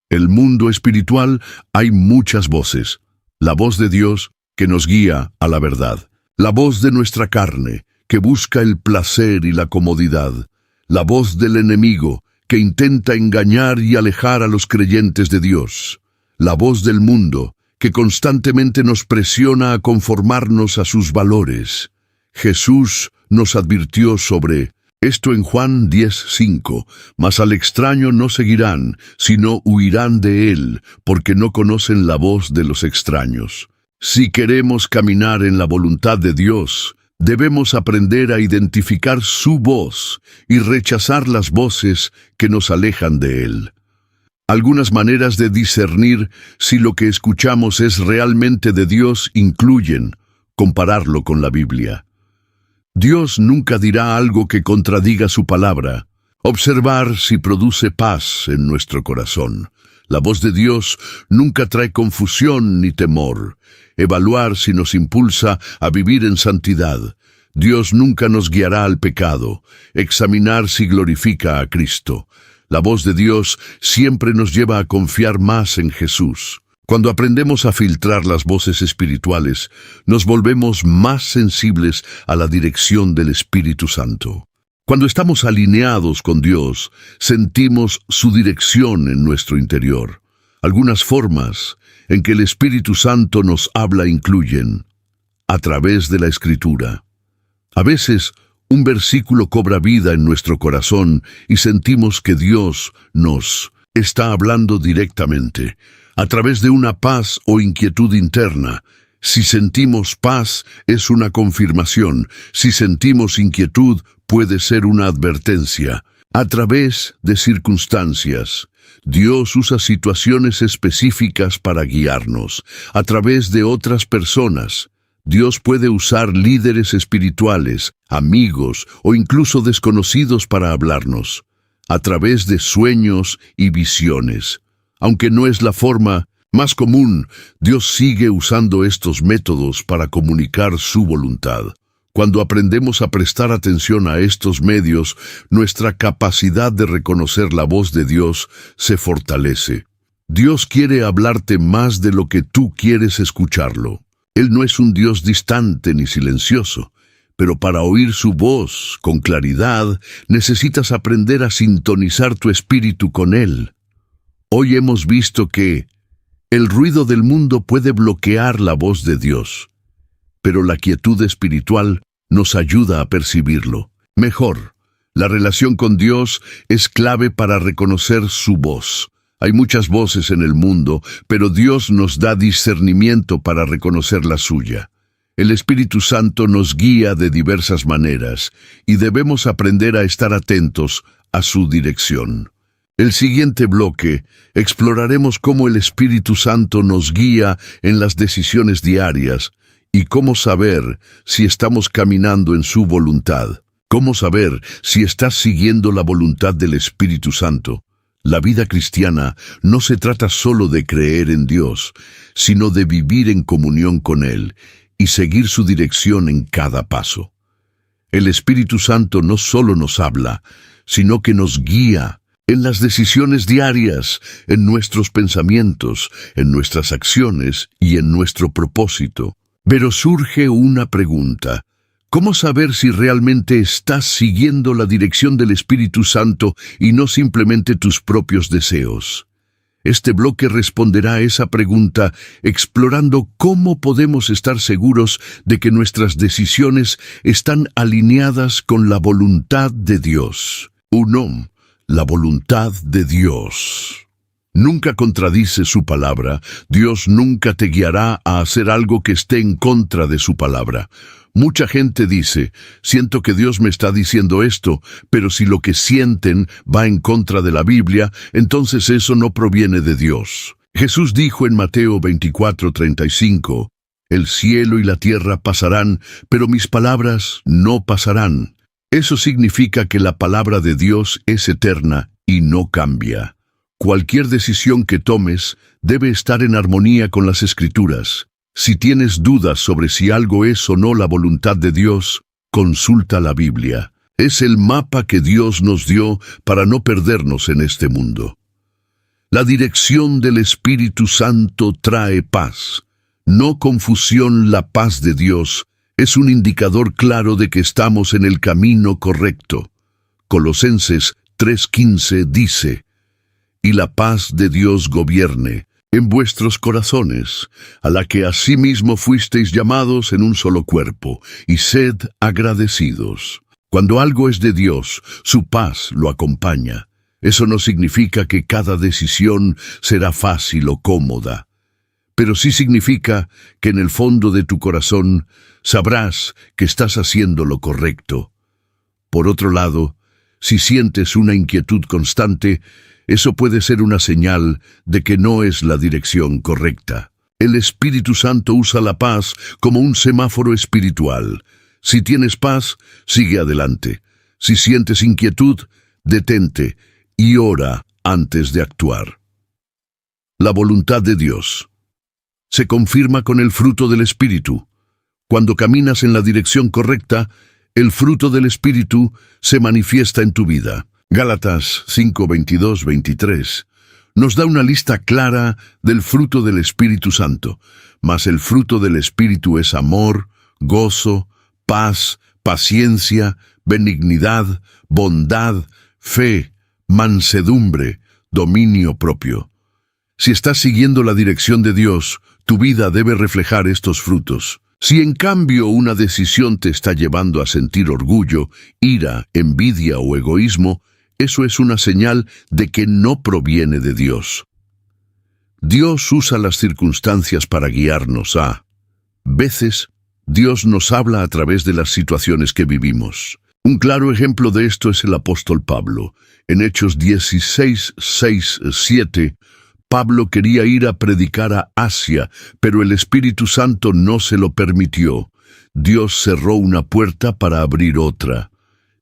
En el mundo espiritual hay muchas voces. La voz de Dios que nos guía a la verdad. La voz de nuestra carne que busca el placer y la comodidad, la voz del enemigo que intenta engañar y alejar a los creyentes de Dios, la voz del mundo que constantemente nos presiona a conformarnos a sus valores. Jesús nos advirtió sobre esto en Juan 10:5, mas al extraño no seguirán, sino huirán de él, porque no conocen la voz de los extraños. Si queremos caminar en la voluntad de Dios, debemos aprender a identificar su voz y rechazar las voces que nos alejan de él. Algunas maneras de discernir si lo que escuchamos es realmente de Dios incluyen compararlo con la Biblia. Dios nunca dirá algo que contradiga su palabra. Observar si produce paz en nuestro corazón. La voz de Dios nunca trae confusión ni temor. Evaluar si nos impulsa a vivir en santidad. Dios nunca nos guiará al pecado. Examinar si glorifica a Cristo. La voz de Dios siempre nos lleva a confiar más en Jesús. Cuando aprendemos a filtrar las voces espirituales, nos volvemos más sensibles a la dirección del Espíritu Santo. Cuando estamos alineados con Dios, sentimos su dirección en nuestro interior. Algunas formas en que el Espíritu Santo nos habla incluyen a través de la Escritura. A veces, un versículo cobra vida en nuestro corazón y sentimos que Dios nos está hablando directamente. A través de una paz o inquietud interna. Si sentimos paz, es una confirmación. Si sentimos inquietud, puede ser una advertencia. A través de circunstancias. Dios usa situaciones específicas para guiarnos. A través de otras personas. Dios puede usar líderes espirituales, amigos o incluso desconocidos para hablarnos. A través de sueños y visiones. Aunque no es la forma más común, Dios sigue usando estos métodos para comunicar su voluntad. Cuando aprendemos a prestar atención a estos medios, nuestra capacidad de reconocer la voz de Dios se fortalece. Dios quiere hablarte más de lo que tú quieres escucharlo. Él no es un Dios distante ni silencioso, pero para oír su voz con claridad, necesitas aprender a sintonizar tu espíritu con Él. Hoy hemos visto que el ruido del mundo puede bloquear la voz de Dios, pero la quietud espiritual nos ayuda a percibirlo. Mejor, la relación con Dios es clave para reconocer su voz. Hay muchas voces en el mundo, pero Dios nos da discernimiento para reconocer la suya. El Espíritu Santo nos guía de diversas maneras y debemos aprender a estar atentos a su dirección. El siguiente bloque, exploraremos cómo el Espíritu Santo nos guía en las decisiones diarias y cómo saber si estamos caminando en su voluntad. Cómo saber si estás siguiendo la voluntad del Espíritu Santo. La vida cristiana no se trata solo de creer en Dios, sino de vivir en comunión con Él y seguir su dirección en cada paso. El Espíritu Santo no solo nos habla, sino que nos guía en las decisiones diarias, en nuestros pensamientos, en nuestras acciones y en nuestro propósito. Pero surge una pregunta. ¿Cómo saber si realmente estás siguiendo la dirección del Espíritu Santo y no simplemente tus propios deseos? Este bloque responderá a esa pregunta explorando cómo podemos estar seguros de que nuestras decisiones están alineadas con la voluntad de Dios. 1. La voluntad de Dios. Nunca contradice su palabra. Dios nunca te guiará a hacer algo que esté en contra de su palabra. Mucha gente dice, siento que Dios me está diciendo esto, pero si lo que sienten va en contra de la Biblia, entonces eso no proviene de Dios. Jesús dijo en Mateo 24:35, el cielo y la tierra pasarán, pero mis palabras no pasarán. Eso significa que la palabra de Dios es eterna y no cambia. Cualquier decisión que tomes debe estar en armonía con las Escrituras. Si tienes dudas sobre si algo es o no la voluntad de Dios, consulta la Biblia. Es el mapa que Dios nos dio para no perdernos en este mundo. La dirección del Espíritu Santo trae paz, no confusión. La paz de Dios es un indicador claro de que estamos en el camino correcto. Colosenses 3:15 dice: «Y la paz de Dios gobierne en vuestros corazones, a la que asimismo fuisteis llamados en un solo cuerpo, y sed agradecidos». Cuando algo es de Dios, su paz lo acompaña. Eso no significa que cada decisión será fácil o cómoda, pero sí significa que en el fondo de tu corazón sabrás que estás haciendo lo correcto. Por otro lado, si sientes una inquietud constante, eso puede ser una señal de que no es la dirección correcta. El Espíritu Santo usa la paz como un semáforo espiritual. Si tienes paz, sigue adelante. Si sientes inquietud, detente y ora antes de actuar. La voluntad de Dios se confirma con el fruto del Espíritu. Cuando caminas en la dirección correcta, el fruto del Espíritu se manifiesta en tu vida. Gálatas 5:22-23 nos da una lista clara del fruto del Espíritu Santo. Mas el fruto del Espíritu es amor, gozo, paz, paciencia, benignidad, bondad, fe, mansedumbre, dominio propio. Si estás siguiendo la dirección de Dios, tu vida debe reflejar estos frutos. Si en cambio una decisión te está llevando a sentir orgullo, ira, envidia o egoísmo, eso es una señal de que no proviene de Dios. Dios usa las circunstancias para guiarnos a veces. Dios nos habla a través de las situaciones que vivimos. Un claro ejemplo de esto es el apóstol Pablo. En Hechos 16:6-7, Pablo quería ir a predicar a Asia, pero el Espíritu Santo no se lo permitió. Dios cerró una puerta para abrir otra.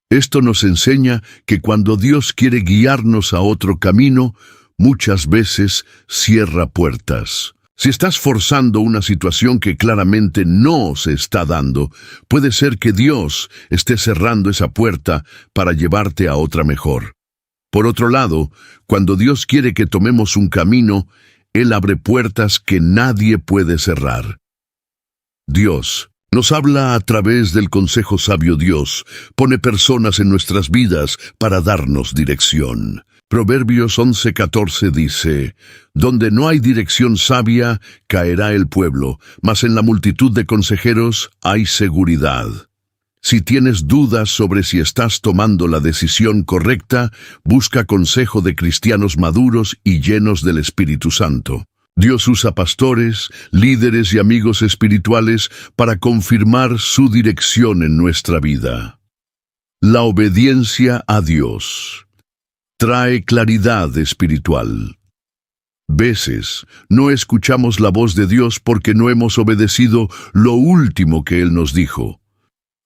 Esto nos enseña que cuando Dios quiere guiarnos a otro camino, muchas veces cierra puertas. Si estás forzando una situación que claramente no se está dando, puede ser que Dios esté cerrando esa puerta para llevarte a otra mejor. Por otro lado, cuando Dios quiere que tomemos un camino, Él abre puertas que nadie puede cerrar. Dios nos habla a través del consejo sabio. Dios pone personas en nuestras vidas para darnos dirección. Proverbios 11:14 dice: «Donde no hay dirección sabia, caerá el pueblo, mas en la multitud de consejeros hay seguridad». Si tienes dudas sobre si estás tomando la decisión correcta, busca consejo de cristianos maduros y llenos del Espíritu Santo. Dios usa pastores, líderes y amigos espirituales para confirmar su dirección en nuestra vida. La obediencia a Dios trae claridad espiritual. Veces no escuchamos la voz de Dios porque no hemos obedecido lo último que Él nos dijo.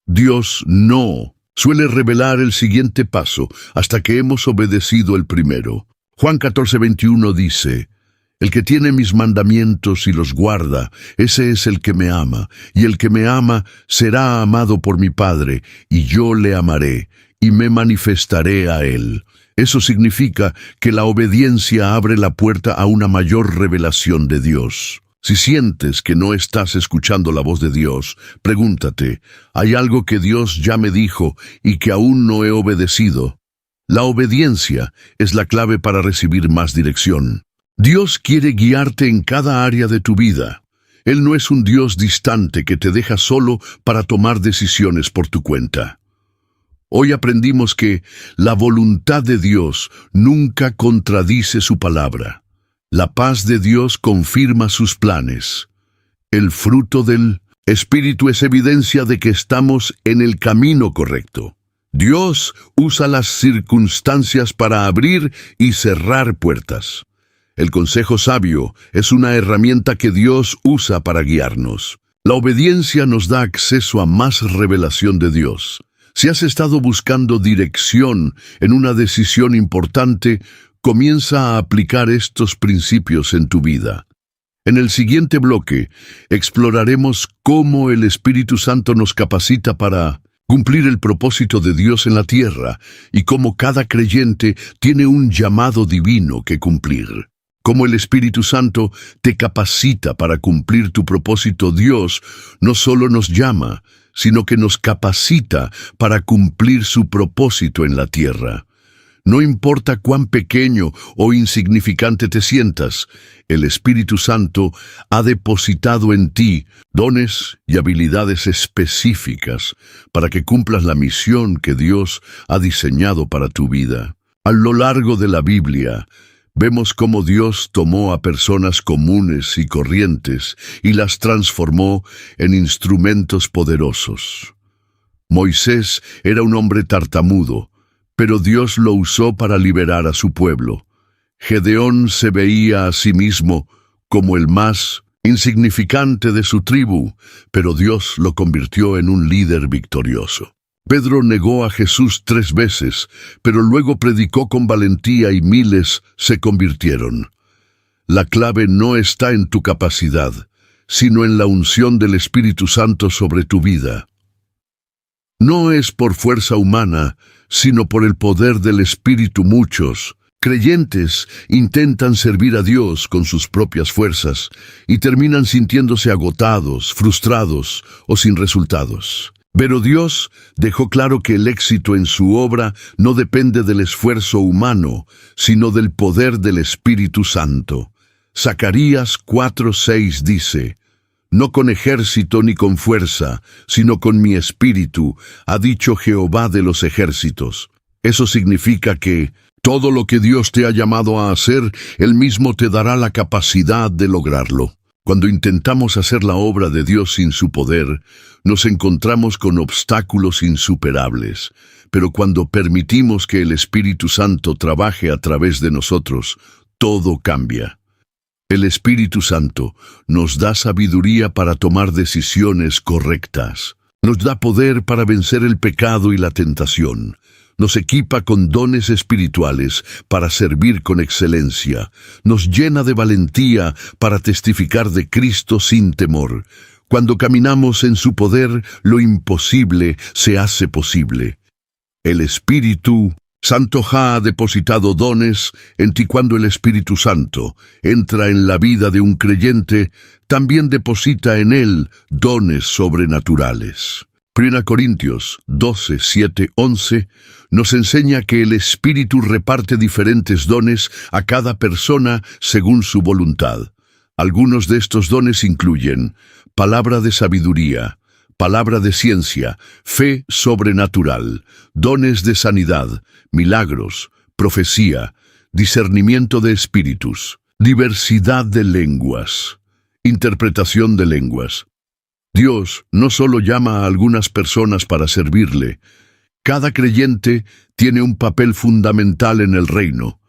Dios no suele revelar el siguiente paso hasta que hemos obedecido el primero. Juan 14:21 dice: «El que tiene mis mandamientos y los guarda, ese es el que me ama, y el que me ama será amado por mi Padre, y yo le amaré, y me manifestaré a él». Eso significa que la obediencia abre la puerta a una mayor revelación de Dios. Si sientes que no estás escuchando la voz de Dios, pregúntate: ¿hay algo que Dios ya me dijo y que aún no he obedecido? La obediencia es la clave para recibir más dirección. Dios quiere guiarte en cada área de tu vida. Él no es un Dios distante que te deja solo para tomar decisiones por tu cuenta. Hoy aprendimos que la voluntad de Dios nunca contradice su palabra. La paz de Dios confirma sus planes. El fruto del Espíritu es evidencia de que estamos en el camino correcto. Dios usa las circunstancias para abrir y cerrar puertas. El consejo sabio es una herramienta que Dios usa para guiarnos. La obediencia nos da acceso a más revelación de Dios. Si has estado buscando dirección en una decisión importante, comienza a aplicar estos principios en tu vida. En el siguiente bloque, exploraremos cómo el Espíritu Santo nos capacita para cumplir el propósito de Dios en la tierra y cómo cada creyente tiene un llamado divino que cumplir. Como el Espíritu Santo te capacita para cumplir tu propósito, Dios no solo nos llama, sino que nos capacita para cumplir su propósito en la tierra. No importa cuán pequeño o insignificante te sientas, el Espíritu Santo ha depositado en ti dones y habilidades específicas para que cumplas la misión que Dios ha diseñado para tu vida. A lo largo de la Biblia, vemos cómo Dios tomó a personas comunes y corrientes y las transformó en instrumentos poderosos. Moisés era un hombre tartamudo, pero Dios lo usó para liberar a su pueblo. Gedeón se veía a sí mismo como el más insignificante de su tribu, pero Dios lo convirtió en un líder victorioso. Pedro negó a Jesús 3 veces, pero luego predicó con valentía y miles se convirtieron. La clave no está en tu capacidad, sino en la unción del Espíritu Santo sobre tu vida. No es por fuerza humana, sino por el poder del Espíritu. Muchos creyentes intentan servir a Dios con sus propias fuerzas y terminan sintiéndose agotados, frustrados o sin resultados. Pero Dios dejó claro que el éxito en su obra no depende del esfuerzo humano, sino del poder del Espíritu Santo. Zacarías 4:6 dice: «No con ejército ni con fuerza, sino con mi espíritu, ha dicho Jehová de los ejércitos». Eso significa que todo lo que Dios te ha llamado a hacer, Él mismo te dará la capacidad de lograrlo. Cuando intentamos hacer la obra de Dios sin su poder, nos encontramos con obstáculos insuperables. Pero cuando permitimos que el Espíritu Santo trabaje a través de nosotros, todo cambia. El Espíritu Santo nos da sabiduría para tomar decisiones correctas. Nos da poder para vencer el pecado y la tentación. Nos equipa con dones espirituales para servir con excelencia. Nos llena de valentía para testificar de Cristo sin temor. Cuando caminamos en su poder, lo imposible se hace posible. El Espíritu Santo ha depositado dones en ti. Cuando el Espíritu Santo entra en la vida de un creyente, también deposita en él dones sobrenaturales. 1 Corintios 12, 7, 11 nos enseña que el Espíritu reparte diferentes dones a cada persona según su voluntad. Algunos de estos dones incluyen palabra de sabiduría, palabra de ciencia, fe sobrenatural, dones de sanidad, milagros, profecía, discernimiento de espíritus, diversidad de lenguas, interpretación de lenguas. Dios no solo llama a algunas personas para servirle. Cada creyente tiene un papel fundamental en el reino.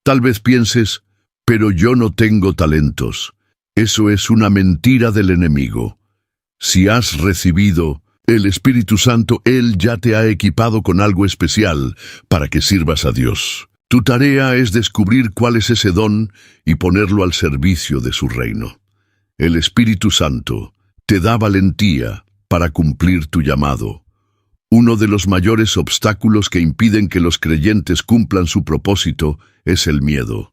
Tal vez pienses, pero yo no tengo talentos. Eso es una mentira del enemigo. Si has recibido el Espíritu Santo, Él ya te ha equipado con algo especial para que sirvas a Dios. Tu tarea es descubrir cuál es ese don y ponerlo al servicio de su reino. El Espíritu Santo te da valentía para cumplir tu llamado. Uno de los mayores obstáculos que impiden que los creyentes cumplan su propósito es el miedo.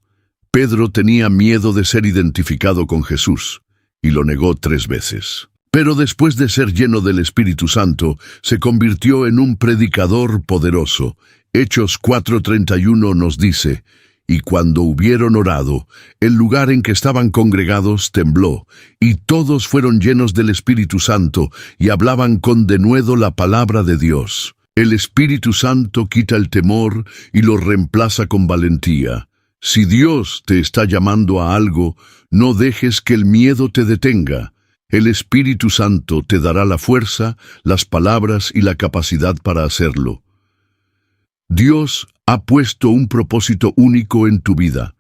Pedro tenía miedo de ser identificado con Jesús y lo negó 3 veces. Pero después de ser lleno del Espíritu Santo, se convirtió en un predicador poderoso. Hechos 4:31 nos dice: «Y cuando hubieron orado, el lugar en que estaban congregados tembló, y todos fueron llenos del Espíritu Santo, y hablaban con denuedo la palabra de Dios». El Espíritu Santo quita el temor y lo reemplaza con valentía. Si Dios te está llamando a algo, no dejes que el miedo te detenga. El Espíritu Santo te dará la fuerza, las palabras y la capacidad para hacerlo. Dios ha puesto un propósito único en tu vida.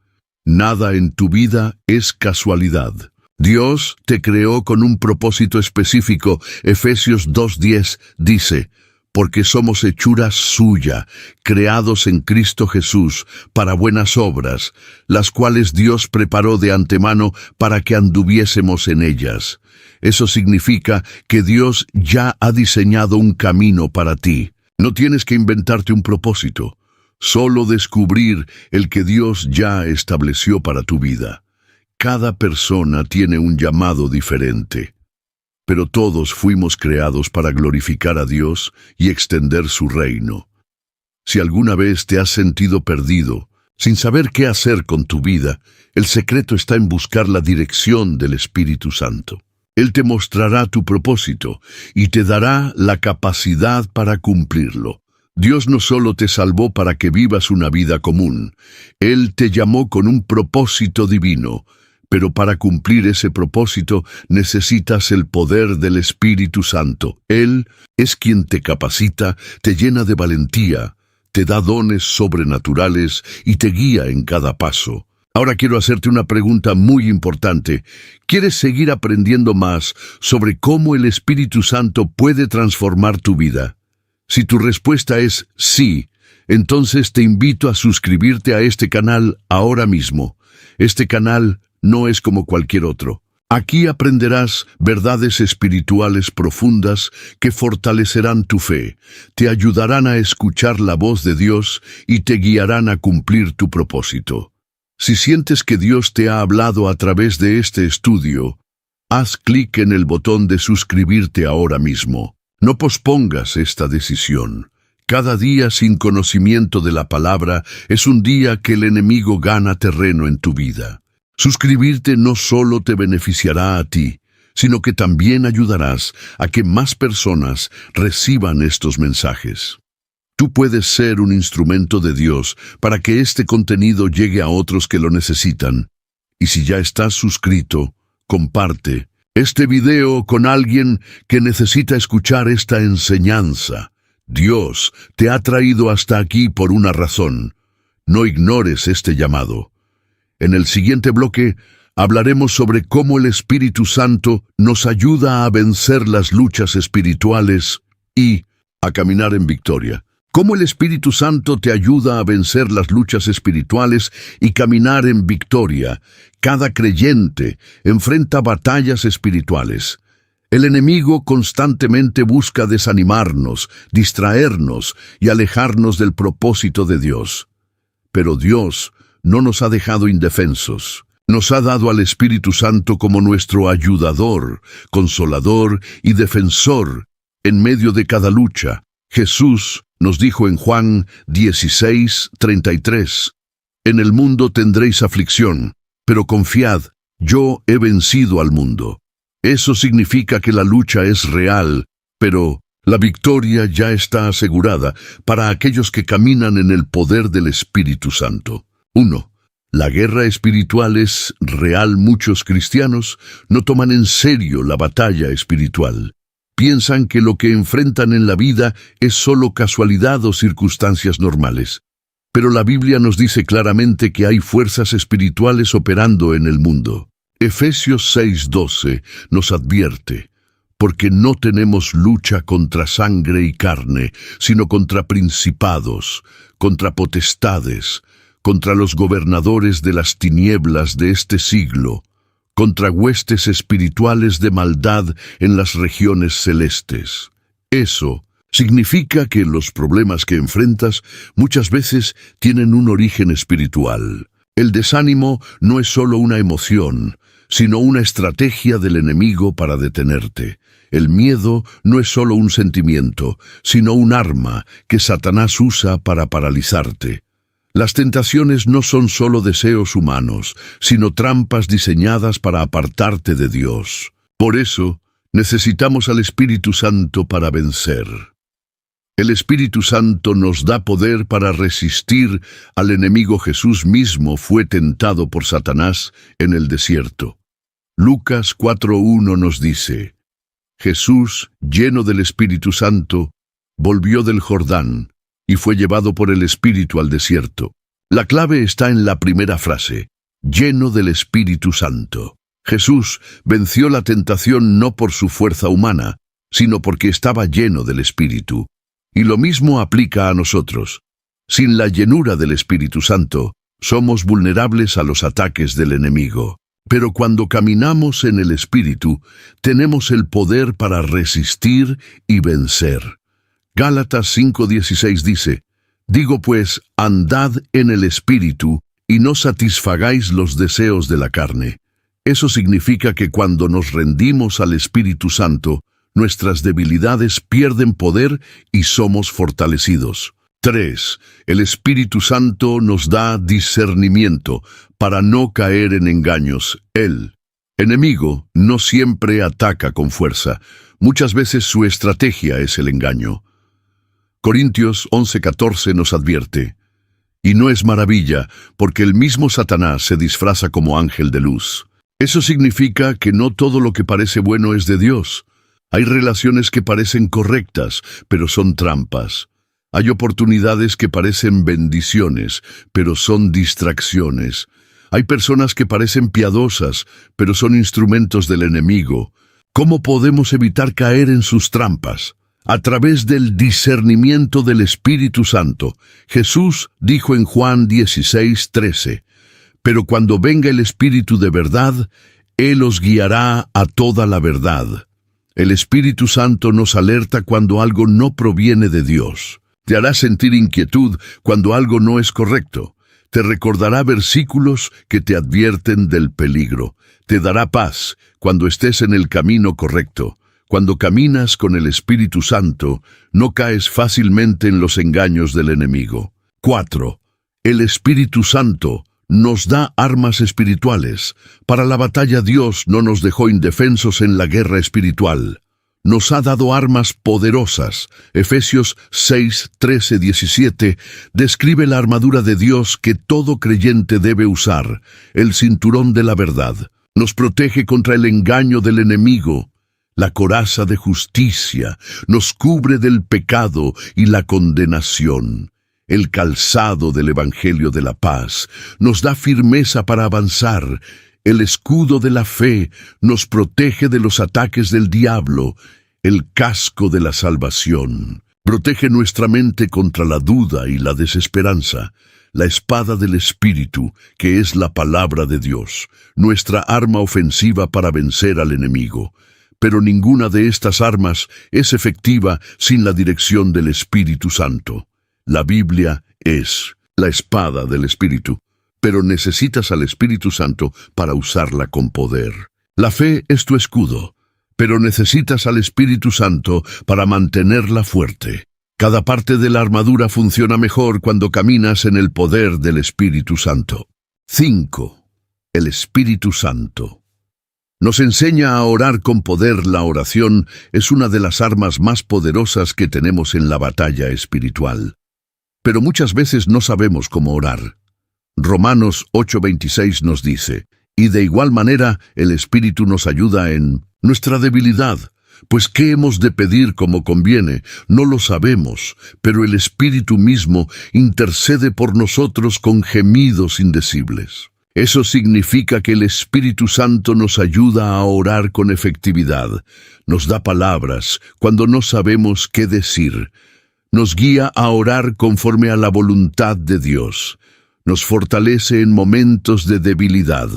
Nada en tu vida es casualidad. Dios te creó con un propósito específico. Efesios 2:10 dice: «Porque somos hechura suya, creados en Cristo Jesús, para buenas obras, las cuales Dios preparó de antemano para que anduviésemos en ellas». Eso significa que Dios ya ha diseñado un camino para ti. No tienes que inventarte un propósito. Solo descubrir el que Dios ya estableció para tu vida. Cada persona tiene un llamado diferente, pero todos fuimos creados para glorificar a Dios y extender su reino. Si alguna vez te has sentido perdido, sin saber qué hacer con tu vida, el secreto está en buscar la dirección del Espíritu Santo. Él te mostrará tu propósito y te dará la capacidad para cumplirlo. Dios no solo te salvó para que vivas una vida común, Él te llamó con un propósito divino, pero para cumplir ese propósito necesitas el poder del Espíritu Santo. Él es quien te capacita, te llena de valentía, te da dones sobrenaturales y te guía en cada paso. Ahora quiero hacerte una pregunta muy importante. ¿Quieres seguir aprendiendo más sobre cómo el Espíritu Santo puede transformar tu vida? Si tu respuesta es sí, entonces te invito a suscribirte a este canal ahora mismo. Este canal no es como cualquier otro. Aquí aprenderás verdades espirituales profundas que fortalecerán tu fe, te ayudarán a escuchar la voz de Dios y te guiarán a cumplir tu propósito. Si sientes que Dios te ha hablado a través de este estudio, haz clic en el botón de suscribirte ahora mismo. No pospongas esta decisión. Cada día sin conocimiento de la palabra es un día que el enemigo gana terreno en tu vida. Suscribirte no solo te beneficiará a ti, sino que también ayudarás a que más personas reciban estos mensajes. Tú puedes ser un instrumento de Dios para que este contenido llegue a otros que lo necesitan. Y si ya estás suscrito, comparte este video con alguien que necesita escuchar esta enseñanza. Dios te ha traído hasta aquí por una razón. No ignores este llamado. En el siguiente bloque hablaremos sobre cómo el Espíritu Santo nos ayuda a vencer las luchas espirituales y a caminar en victoria. Cómo el Espíritu Santo te ayuda a vencer las luchas espirituales y caminar en victoria. Cada creyente enfrenta batallas espirituales. El enemigo constantemente busca desanimarnos, distraernos y alejarnos del propósito de Dios. Pero Dios no nos ha dejado indefensos. Nos ha dado al Espíritu Santo como nuestro ayudador, consolador y defensor en medio de cada lucha. Jesús nos dijo en Juan 16:33, «En el mundo tendréis aflicción, pero confiad, yo he vencido al mundo». Eso significa que la lucha es real, pero la victoria ya está asegurada para aquellos que caminan en el poder del Espíritu Santo. 1. La guerra espiritual es real. Muchos cristianos no toman en serio la batalla espiritual. Piensan que lo que enfrentan en la vida es solo casualidad o circunstancias normales. Pero la Biblia nos dice claramente que hay fuerzas espirituales operando en el mundo. Efesios 6:12 nos advierte, porque no tenemos lucha contra sangre y carne, sino contra principados, contra potestades, contra los gobernadores de las tinieblas de este siglo, contra huestes espirituales de maldad en las regiones celestes. Eso significa que los problemas que enfrentas muchas veces tienen un origen espiritual. El desánimo no es solo una emoción, sino una estrategia del enemigo para detenerte. El miedo no es solo un sentimiento, sino un arma que Satanás usa para paralizarte. Las tentaciones no son solo deseos humanos, sino trampas diseñadas para apartarte de Dios. Por eso, necesitamos al Espíritu Santo para vencer. El Espíritu Santo nos da poder para resistir al enemigo. Jesús mismo fue tentado por Satanás en el desierto. Lucas 4:1 nos dice, Jesús, lleno del Espíritu Santo, volvió del Jordán y fue llevado por el Espíritu al desierto. La clave está en la primera frase, lleno del Espíritu Santo. Jesús venció la tentación no por su fuerza humana, sino porque estaba lleno del Espíritu. Y lo mismo aplica a nosotros. Sin la llenura del Espíritu Santo, somos vulnerables a los ataques del enemigo. Pero cuando caminamos en el Espíritu, tenemos el poder para resistir y vencer. Gálatas 5:16 dice, Digo pues, andad en el Espíritu, y no satisfagáis los deseos de la carne. Eso significa que cuando nos rendimos al Espíritu Santo, nuestras debilidades pierden poder y somos fortalecidos. 3. El Espíritu Santo nos da discernimiento para no caer en engaños. El enemigo no siempre ataca con fuerza. Muchas veces su estrategia es el engaño. Corintios 11:14 nos advierte: y no es maravilla, porque el mismo Satanás se disfraza como ángel de luz. Eso significa que no todo lo que parece bueno es de Dios. Hay relaciones que parecen correctas, pero son trampas. Hay oportunidades que parecen bendiciones, pero son distracciones. Hay personas que parecen piadosas, pero son instrumentos del enemigo. ¿Cómo podemos evitar caer en sus trampas? A través del discernimiento del Espíritu Santo. Jesús dijo en Juan 16:13, pero cuando venga el Espíritu de verdad, Él os guiará a toda la verdad. El Espíritu Santo nos alerta cuando algo no proviene de Dios. Te hará sentir inquietud cuando algo no es correcto. Te recordará versículos que te advierten del peligro. Te dará paz cuando estés en el camino correcto. Cuando caminas con el Espíritu Santo, no caes fácilmente en los engaños del enemigo. 4. El Espíritu Santo nos da armas espirituales. Para la batalla Dios no nos dejó indefensos en la guerra espiritual. Nos ha dado armas poderosas. Efesios 6:13-17 describe la armadura de Dios que todo creyente debe usar, el cinturón de la verdad. Nos protege contra el engaño del enemigo. La coraza de justicia nos cubre del pecado y la condenación. El calzado del Evangelio de la paz nos da firmeza para avanzar. El escudo de la fe nos protege de los ataques del diablo. El casco de la salvación protege nuestra mente contra la duda y la desesperanza. La espada del Espíritu, que es la palabra de Dios, nuestra arma ofensiva para vencer al enemigo. Pero ninguna de estas armas es efectiva sin la dirección del Espíritu Santo. La Biblia es la espada del Espíritu, pero necesitas al Espíritu Santo para usarla con poder. La fe es tu escudo, pero necesitas al Espíritu Santo para mantenerla fuerte. Cada parte de la armadura funciona mejor cuando caminas en el poder del Espíritu Santo. 5. El Espíritu Santo nos enseña a orar con poder. La oración es una de las armas más poderosas que tenemos en la batalla espiritual. Pero muchas veces no sabemos cómo orar. Romanos 8:26 nos dice: y de igual manera el Espíritu nos ayuda en nuestra debilidad. Pues ¿qué hemos de pedir como conviene? No lo sabemos, pero el Espíritu mismo intercede por nosotros con gemidos indecibles. Eso significa que el Espíritu Santo nos ayuda a orar con efectividad. Nos da palabras cuando no sabemos qué decir. Nos guía a orar conforme a la voluntad de Dios. Nos fortalece en momentos de debilidad.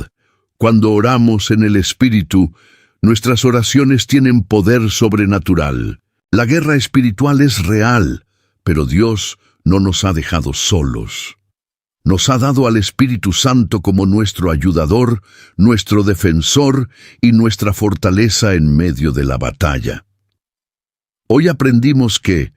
Cuando oramos en el Espíritu, nuestras oraciones tienen poder sobrenatural. La guerra espiritual es real, pero Dios no nos ha dejado solos. Nos ha dado al Espíritu Santo como nuestro ayudador, nuestro defensor y nuestra fortaleza en medio de la batalla. Hoy aprendimos que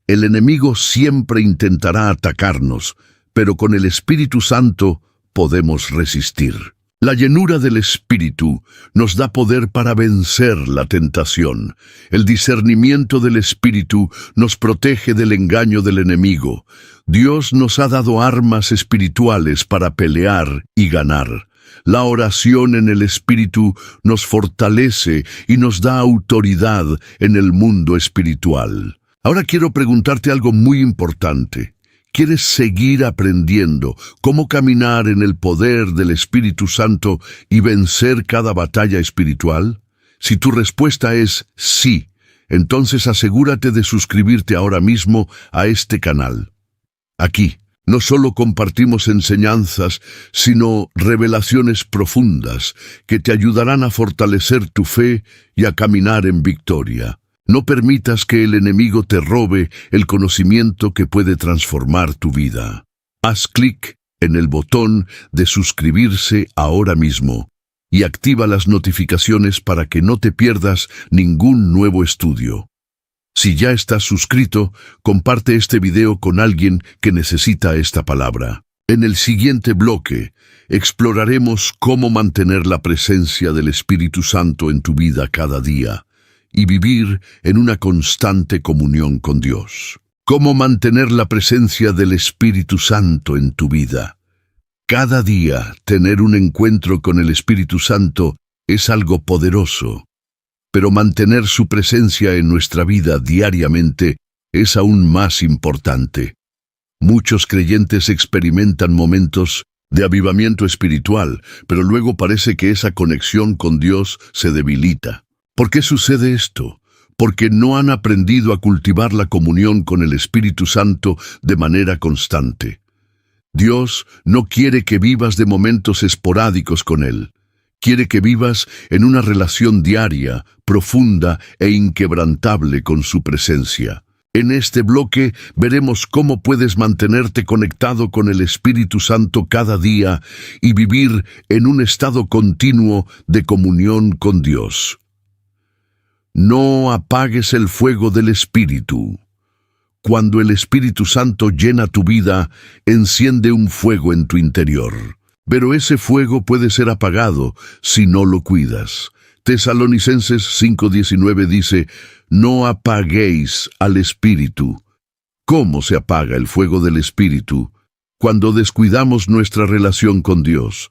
el enemigo siempre intentará atacarnos, pero con el Espíritu Santo podemos resistir. La llenura del Espíritu nos da poder para vencer la tentación. El discernimiento del Espíritu nos protege del engaño del enemigo. Dios nos ha dado armas espirituales para pelear y ganar. La oración en el Espíritu nos fortalece y nos da autoridad en el mundo espiritual. Ahora quiero preguntarte algo muy importante. ¿Quieres seguir aprendiendo cómo caminar en el poder del Espíritu Santo y vencer cada batalla espiritual? Si tu respuesta es sí, entonces asegúrate de suscribirte ahora mismo a este canal. Aquí no solo compartimos enseñanzas, sino revelaciones profundas que te ayudarán a fortalecer tu fe y a caminar en victoria. No permitas que el enemigo te robe el conocimiento que puede transformar tu vida. Haz clic en el botón de suscribirse ahora mismo y activa las notificaciones para que no te pierdas ningún nuevo estudio. Si ya estás suscrito, comparte este video con alguien que necesita esta palabra. En el siguiente bloque, exploraremos cómo mantener la presencia del Espíritu Santo en tu vida cada día y vivir en una constante comunión con Dios. ¿Cómo mantener la presencia del Espíritu Santo en tu vida? Cada día tener un encuentro con el Espíritu Santo es algo poderoso, pero mantener su presencia en nuestra vida diariamente es aún más importante. Muchos creyentes experimentan momentos de avivamiento espiritual, pero luego parece que esa conexión con Dios se debilita. ¿Por qué sucede esto? Porque no han aprendido a cultivar la comunión con el Espíritu Santo de manera constante. Dios no quiere que vivas de momentos esporádicos con Él. Quiere que vivas en una relación diaria, profunda e inquebrantable con su presencia. En este bloque veremos cómo puedes mantenerte conectado con el Espíritu Santo cada día y vivir en un estado continuo de comunión con Dios. No apagues el fuego del Espíritu. Cuando el Espíritu Santo llena tu vida, enciende un fuego en tu interior. Pero ese fuego puede ser apagado si no lo cuidas. Tesalonicenses 5:19 dice, no apaguéis al Espíritu. ¿Cómo se apaga el fuego del Espíritu? Cuando descuidamos nuestra relación con Dios,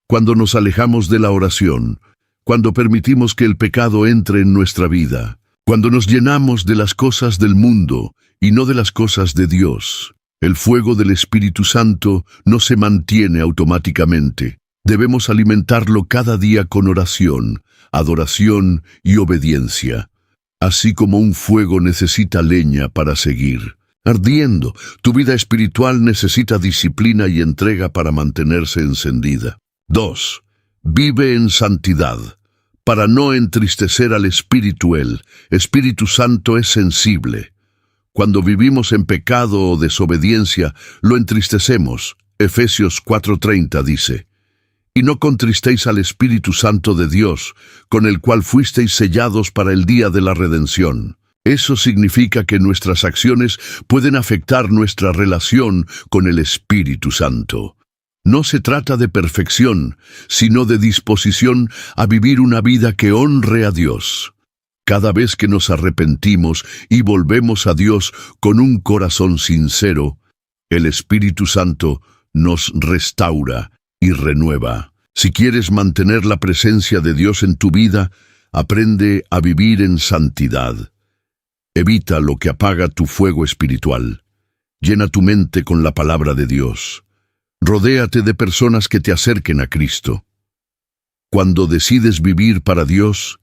cuando nos alejamos de la oración, cuando permitimos que el pecado entre en nuestra vida, cuando nos llenamos de las cosas del mundo y no de las cosas de Dios. El fuego del Espíritu Santo no se mantiene automáticamente. Debemos alimentarlo cada día con oración, adoración y obediencia. Así como un fuego necesita leña para seguir ardiendo, tu vida espiritual necesita disciplina y entrega para mantenerse encendida. 2. Vive en santidad. Para no entristecer al Espíritu, el Espíritu Santo es sensible. Cuando vivimos en pecado o desobediencia, lo entristecemos. Efesios 4:30 dice, y no contristéis al Espíritu Santo de Dios, con el cual fuisteis sellados para el día de la redención. Eso significa que nuestras acciones pueden afectar nuestra relación con el Espíritu Santo. No se trata de perfección, sino de disposición a vivir una vida que honre a Dios. Cada vez que nos arrepentimos y volvemos a Dios con un corazón sincero, el Espíritu Santo nos restaura y renueva. Si quieres mantener la presencia de Dios en tu vida, aprende a vivir en santidad. Evita lo que apaga tu fuego espiritual. Llena tu mente con la palabra de Dios. Rodéate de personas que te acerquen a Cristo. Cuando decides vivir para Dios,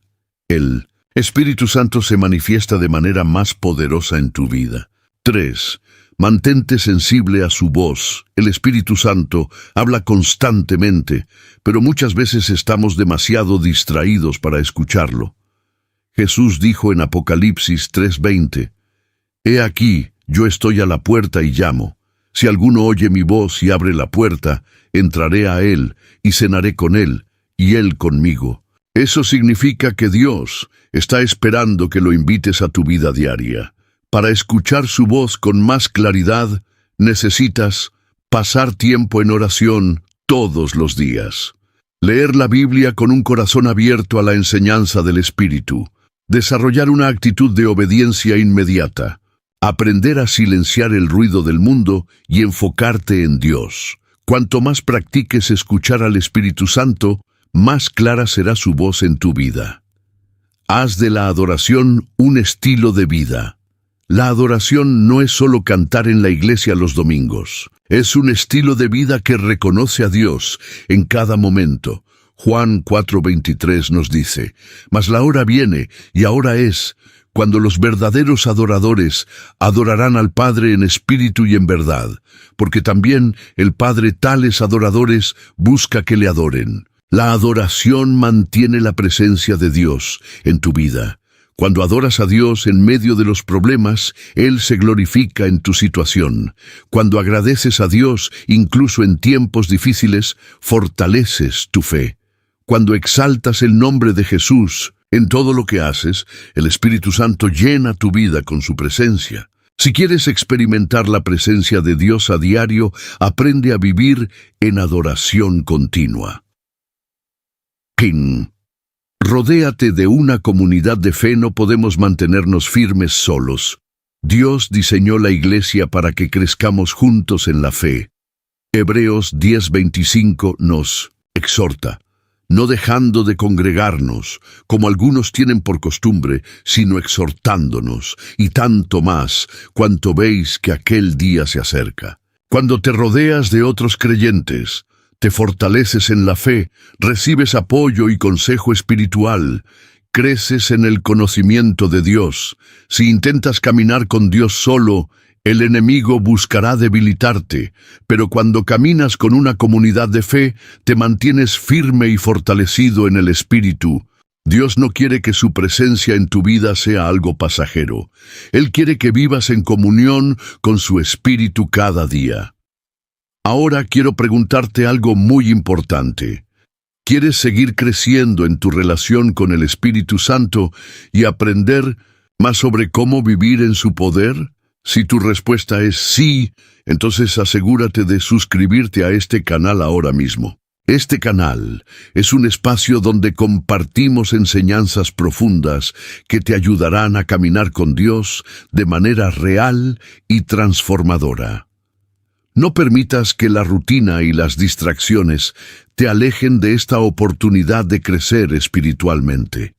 el Espíritu Santo se manifiesta de manera más poderosa en tu vida. 3. Mantente sensible a su voz. El Espíritu Santo habla constantemente, pero muchas veces estamos demasiado distraídos para escucharlo. Jesús dijo en Apocalipsis 3:20, He aquí, yo estoy a la puerta y llamo. Si alguno oye mi voz y abre la puerta, entraré a él y cenaré con él, y él conmigo. Eso significa que Dios está esperando que lo invites a tu vida diaria. Para escuchar su voz con más claridad, necesitas pasar tiempo en oración todos los días. Leer la Biblia con un corazón abierto a la enseñanza del Espíritu. Desarrollar una actitud de obediencia inmediata. Aprender a silenciar el ruido del mundo y enfocarte en Dios. Cuanto más practiques escuchar al Espíritu Santo, más clara será su voz en tu vida. Haz de la adoración un estilo de vida. La adoración no es solo cantar en la iglesia los domingos. Es un estilo de vida que reconoce a Dios en cada momento. Juan 4:23 nos dice, Mas la hora viene, y ahora es, cuando los verdaderos adoradores adorarán al Padre en espíritu y en verdad, porque también el Padre tales adoradores busca que le adoren. La adoración mantiene la presencia de Dios en tu vida. Cuando adoras a Dios en medio de los problemas, Él se glorifica en tu situación. Cuando agradeces a Dios, incluso en tiempos difíciles, fortaleces tu fe. Cuando exaltas el nombre de Jesús en todo lo que haces, el Espíritu Santo llena tu vida con su presencia. Si quieres experimentar la presencia de Dios a diario, aprende a vivir en adoración continua. Rodéate de una comunidad de fe. No podemos mantenernos firmes solos. Dios diseñó la iglesia para que crezcamos juntos en la fe. Hebreos 10:25 nos exhorta, no dejando de congregarnos, como algunos tienen por costumbre, sino exhortándonos, y tanto más, cuanto veis que aquel día se acerca. Cuando te rodeas de otros creyentes, te fortaleces en la fe, recibes apoyo y consejo espiritual, creces en el conocimiento de Dios. Si intentas caminar con Dios solo, el enemigo buscará debilitarte, pero cuando caminas con una comunidad de fe, te mantienes firme y fortalecido en el Espíritu. Dios no quiere que su presencia en tu vida sea algo pasajero. Él quiere que vivas en comunión con su Espíritu cada día. Ahora quiero preguntarte algo muy importante. ¿Quieres seguir creciendo en tu relación con el Espíritu Santo y aprender más sobre cómo vivir en su poder? Si tu respuesta es sí, entonces asegúrate de suscribirte a este canal ahora mismo. Este canal es un espacio donde compartimos enseñanzas profundas que te ayudarán a caminar con Dios de manera real y transformadora. No permitas que la rutina y las distracciones te alejen de esta oportunidad de crecer espiritualmente.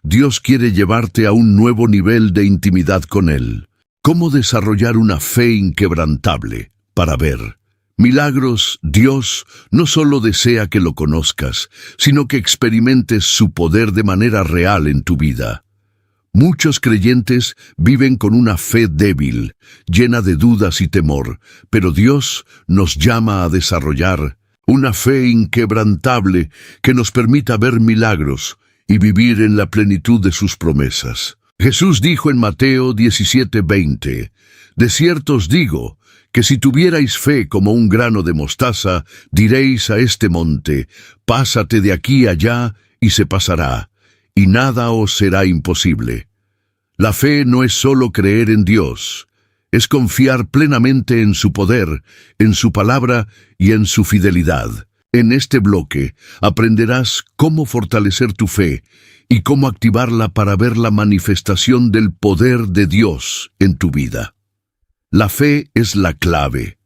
Dios quiere llevarte a un nuevo nivel de intimidad con Él. ¿Cómo desarrollar una fe inquebrantable? Para ver milagros, Dios no solo desea que lo conozcas, sino que experimentes su poder de manera real en tu vida. Muchos creyentes viven con una fe débil, llena de dudas y temor, pero Dios nos llama a desarrollar una fe inquebrantable que nos permita ver milagros y vivir en la plenitud de sus promesas. Jesús dijo en Mateo 17:20, «De cierto os digo, que si tuvierais fe como un grano de mostaza, diréis a este monte, pásate de aquí allá, y se pasará, y nada os será imposible». La fe no es solo creer en Dios, es confiar plenamente en su poder, en su palabra y en su fidelidad. En este bloque aprenderás cómo fortalecer tu fe y cómo activarla para ver la manifestación del poder de Dios en tu vida. La fe es la clave.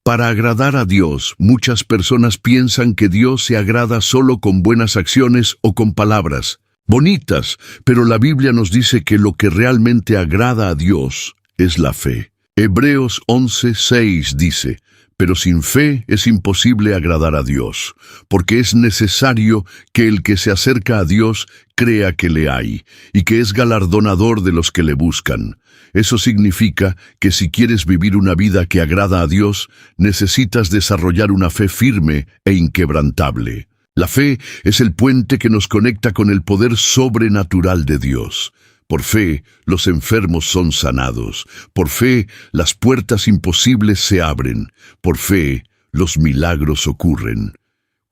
Para agradar a Dios, muchas personas piensan que Dios se agrada solo con buenas acciones o con palabras bonitas, pero la Biblia nos dice que lo que realmente agrada a Dios es la fe. Hebreos 11:6 dice, «Pero sin fe es imposible agradar a Dios, porque es necesario que el que se acerca a Dios crea que le hay, y que es galardonador de los que le buscan». Eso significa que si quieres vivir una vida que agrada a Dios, necesitas desarrollar una fe firme e inquebrantable. La fe es el puente que nos conecta con el poder sobrenatural de Dios. Por fe, los enfermos son sanados. Por fe, las puertas imposibles se abren. Por fe, los milagros ocurren.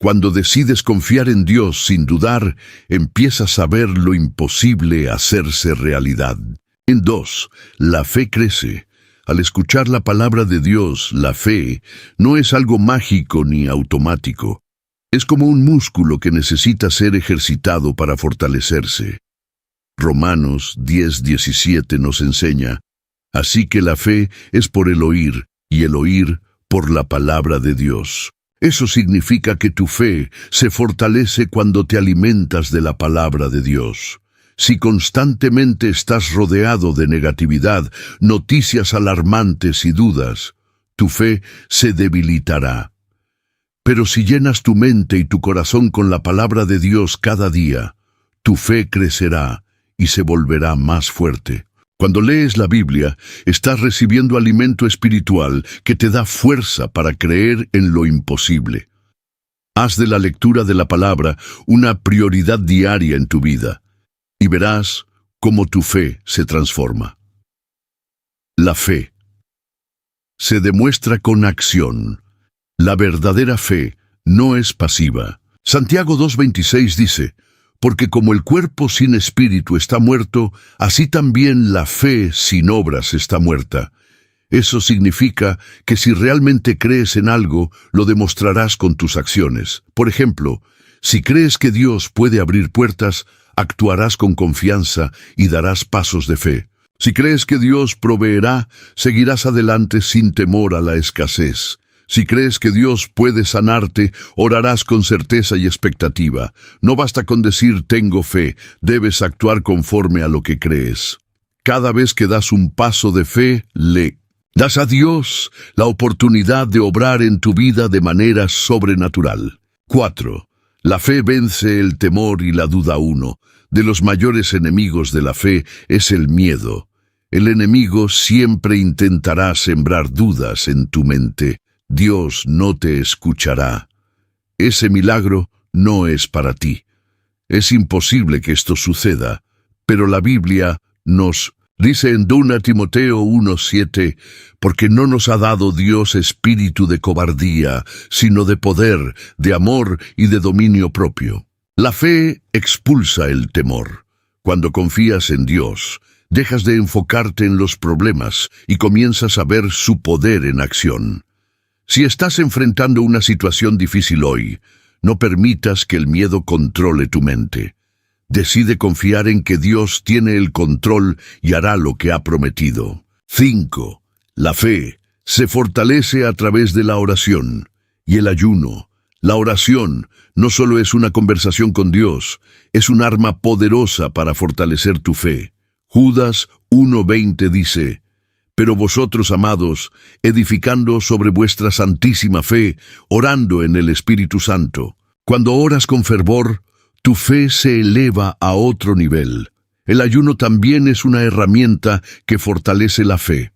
Cuando decides confiar en Dios sin dudar, empiezas a ver lo imposible hacerse realidad. En 2, la fe crece. Al escuchar la palabra de Dios, la fe no es algo mágico ni automático. Es como un músculo que necesita ser ejercitado para fortalecerse. Romanos 10:17 nos enseña, «Así que la fe es por el oír, y el oír por la palabra de Dios». Eso significa que tu fe se fortalece cuando te alimentas de la palabra de Dios. Si constantemente estás rodeado de negatividad, noticias alarmantes y dudas, tu fe se debilitará. Pero si llenas tu mente y tu corazón con la palabra de Dios cada día, tu fe crecerá y se volverá más fuerte. Cuando lees la Biblia, estás recibiendo alimento espiritual que te da fuerza para creer en lo imposible. Haz de la lectura de la palabra una prioridad diaria en tu vida, y verás cómo tu fe se transforma. La fe se demuestra con acción. La verdadera fe no es pasiva. Santiago 2:26 dice, porque como el cuerpo sin espíritu está muerto, así también la fe sin obras está muerta. Eso significa que si realmente crees en algo, lo demostrarás con tus acciones. Por ejemplo, si crees que Dios puede abrir puertas, actuarás con confianza y darás pasos de fe. Si crees que Dios proveerá, seguirás adelante sin temor a la escasez. Si crees que Dios puede sanarte, orarás con certeza y expectativa. No basta con decir tengo fe, debes actuar conforme a lo que crees. Cada vez que das un paso de fe, le das a Dios la oportunidad de obrar en tu vida de manera sobrenatural. 4. La fe vence el temor y la duda. Uno de los mayores enemigos de la fe es el miedo. El enemigo siempre intentará sembrar dudas en tu mente. Dios no te escuchará. Ese milagro no es para ti. Es imposible que esto suceda, pero la Biblia nos dice en 2 Timoteo 1:7, porque no nos ha dado Dios espíritu de cobardía, sino de poder, de amor y de dominio propio. La fe expulsa el temor. Cuando confías en Dios, dejas de enfocarte en los problemas y comienzas a ver su poder en acción. Si estás enfrentando una situación difícil hoy, no permitas que el miedo controle tu mente. Decide confiar en que Dios tiene el control y hará lo que ha prometido. 5. La fe se fortalece a través de la oración y el ayuno. La oración no solo es una conversación con Dios, es un arma poderosa para fortalecer tu fe. Judas 1:20 dice, pero vosotros, amados, edificando sobre vuestra santísima fe, orando en el Espíritu Santo. Cuando oras con fervor, tu fe se eleva a otro nivel. El ayuno también es una herramienta que fortalece la fe,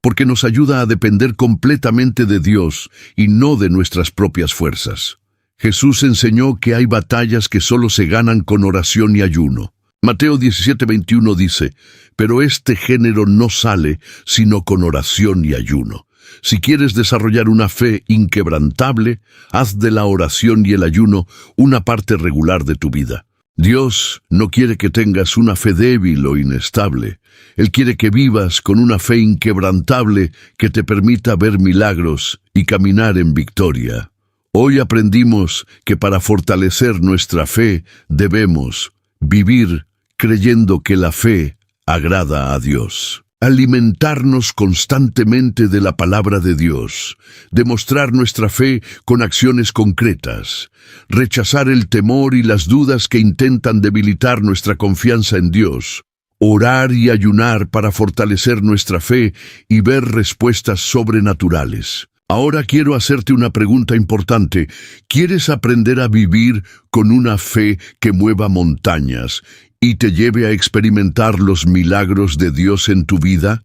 porque nos ayuda a depender completamente de Dios y no de nuestras propias fuerzas. Jesús enseñó que hay batallas que solo se ganan con oración y ayuno. Mateo 17:21 dice, pero este género no sale sino con oración y ayuno. Si quieres desarrollar una fe inquebrantable, haz de la oración y el ayuno una parte regular de tu vida. Dios no quiere que tengas una fe débil o inestable. Él quiere que vivas con una fe inquebrantable que te permita ver milagros y caminar en victoria. Hoy aprendimos que para fortalecer nuestra fe debemos vivir creyendo que la fe agrada a Dios. Alimentarnos constantemente de la palabra de Dios, demostrar nuestra fe con acciones concretas, rechazar el temor y las dudas que intentan debilitar nuestra confianza en Dios, orar y ayunar para fortalecer nuestra fe y ver respuestas sobrenaturales. Ahora quiero hacerte una pregunta importante. ¿Quieres aprender a vivir con una fe que mueva montañas y te lleve a experimentar los milagros de Dios en tu vida?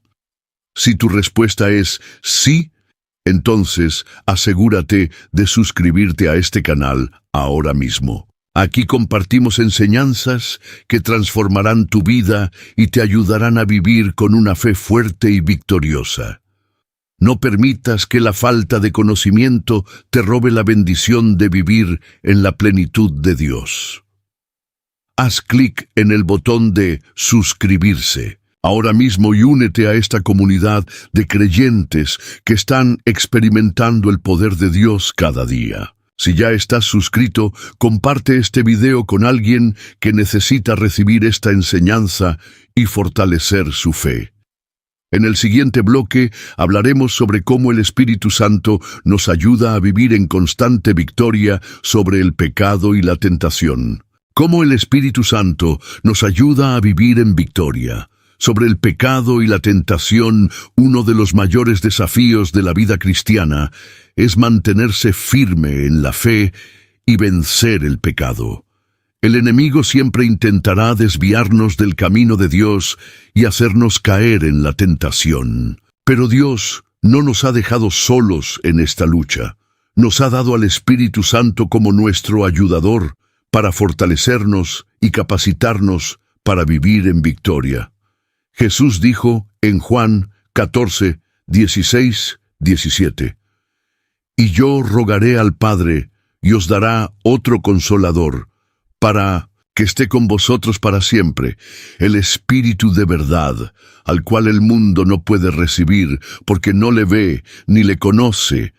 Si tu respuesta es sí, entonces asegúrate de suscribirte a este canal ahora mismo. Aquí compartimos enseñanzas que transformarán tu vida y te ayudarán a vivir con una fe fuerte y victoriosa. No permitas que la falta de conocimiento te robe la bendición de vivir en la plenitud de Dios. Haz clic en el botón de suscribirse ahora mismo y únete a esta comunidad de creyentes que están experimentando el poder de Dios cada día. Si ya estás suscrito, comparte este video con alguien que necesita recibir esta enseñanza y fortalecer su fe. En el siguiente bloque hablaremos sobre cómo el Espíritu Santo nos ayuda a vivir en constante victoria sobre el pecado y la tentación. Cómo el Espíritu Santo nos ayuda a vivir en victoria sobre el pecado y la tentación. Uno de los mayores desafíos de la vida cristiana es mantenerse firme en la fe y vencer el pecado. El enemigo siempre intentará desviarnos del camino de Dios y hacernos caer en la tentación. Pero Dios no nos ha dejado solos en esta lucha. Nos ha dado al Espíritu Santo como nuestro ayudador para fortalecernos y capacitarnos para vivir en victoria. Jesús dijo en Juan 14, 16, 17, «Y yo rogaré al Padre, y os dará otro Consolador, para que esté con vosotros para siempre, el Espíritu de verdad, al cual el mundo no puede recibir, porque no le ve ni le conoce,